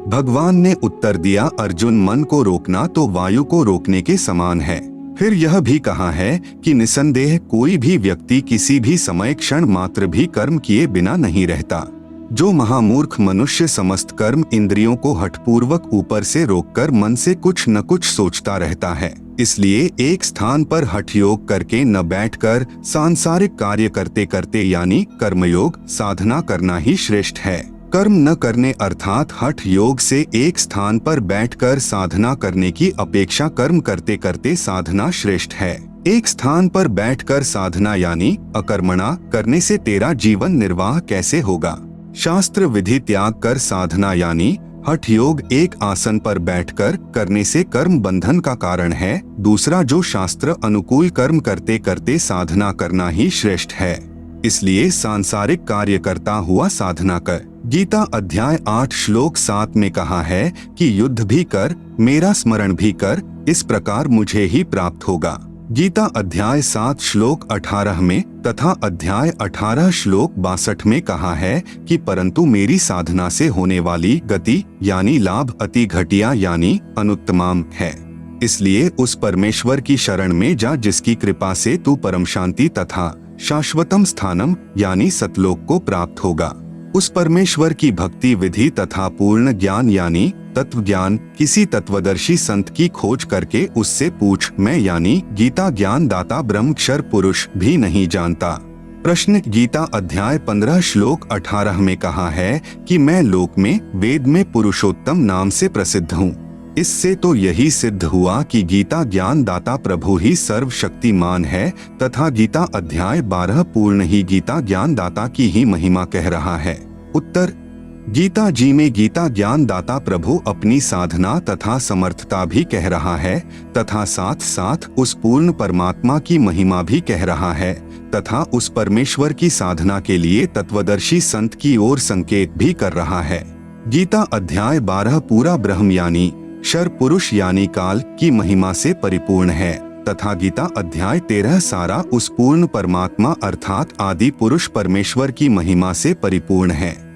S1: भगवान ने उत्तर दिया, अर्जुन मन को रोकना तो वायु को रोकने के समान है। फिर यह भी कहा है कि निसंदेह कोई भी व्यक्ति किसी भी समय क्षण मात्र भी कर्म किए बिना नहीं रहता। जो महामूर्ख मनुष्य समस्त कर्म इंद्रियों को हठपूर्वक ऊपर से रोककर मन से कुछ न कुछ सोचता रहता है। इसलिए एक स्थान पर हठ योग करके न बैठकर सांसारिक कार्य करते करते यानी कर्मयोग साधना करना ही श्रेष्ठ है। कर्म न करने अर्थात हठ योग से एक स्थान पर बैठकर साधना करने की अपेक्षा कर्म करते करते साधना श्रेष्ठ है। एक स्थान पर बैठकर साधना यानी अकर्मणा करने से तेरा जीवन निर्वाह कैसे होगा। शास्त्र विधि त्याग कर साधना यानी हठ योग एक आसन पर बैठकर करने से कर्म बंधन का कारण है। दूसरा जो शास्त्र अनुकूल कर्म करते करते साधना करना ही श्रेष्ठ है। इसलिए सांसारिक कार्य करता हुआ साधना कर। गीता अध्याय 8 श्लोक 7 में कहा है कि युद्ध भी कर, मेरा स्मरण भी कर, इस प्रकार मुझे ही प्राप्त होगा। गीता अध्याय 7 श्लोक 18 में तथा अध्याय 18 श्लोक 62 में कहा है कि परंतु मेरी साधना से होने वाली गति यानी लाभ अति घटिया यानी अनुत्तमाम है। इसलिए उस परमेश्वर की शरण में जा, जिसकी कृपा से तू परम शांति तथा शाश्वतम स्थानम यानी सतलोक को प्राप्त होगा। उस परमेश्वर की भक्ति विधि तथा पूर्ण ज्ञान यानी तत्व ज्ञान किसी तत्वदर्शी संत की खोज करके उससे पूछ, मैं यानी गीता ज्ञान दाता ब्रह्मक्षर पुरुष भी नहीं जानता। प्रश्न, गीता अध्याय 15 श्लोक 18 में कहा है कि मैं लोक में वेद में पुरुषोत्तम नाम से प्रसिद्ध हूँ। इससे तो यही सिद्ध हुआ कि गीता ज्ञान दाता प्रभु ही सर्वशक्तिमान है तथा गीता अध्याय 12 पूर्ण ही गीता ज्ञान दाता की ही महिमा कह रहा है। उत्तर, गीता जी में गीता ज्ञान दाता प्रभु अपनी साधना तथा समर्थता भी कह रहा है तथा साथ साथ उस पूर्ण परमात्मा की महिमा भी कह रहा है तथा उस परमेश्वर की साधना के लिए तत्वदर्शी संत की ओर संकेत भी कर रहा है। गीता अध्याय 12 पूरा ब्रह्म यानी क्षर पुरुष यानी काल की महिमा से परिपूर्ण है तथा गीता अध्याय 13 सारा उस पूर्ण परमात्मा अर्थात आदि पुरुष परमेश्वर की महिमा से परिपूर्ण है।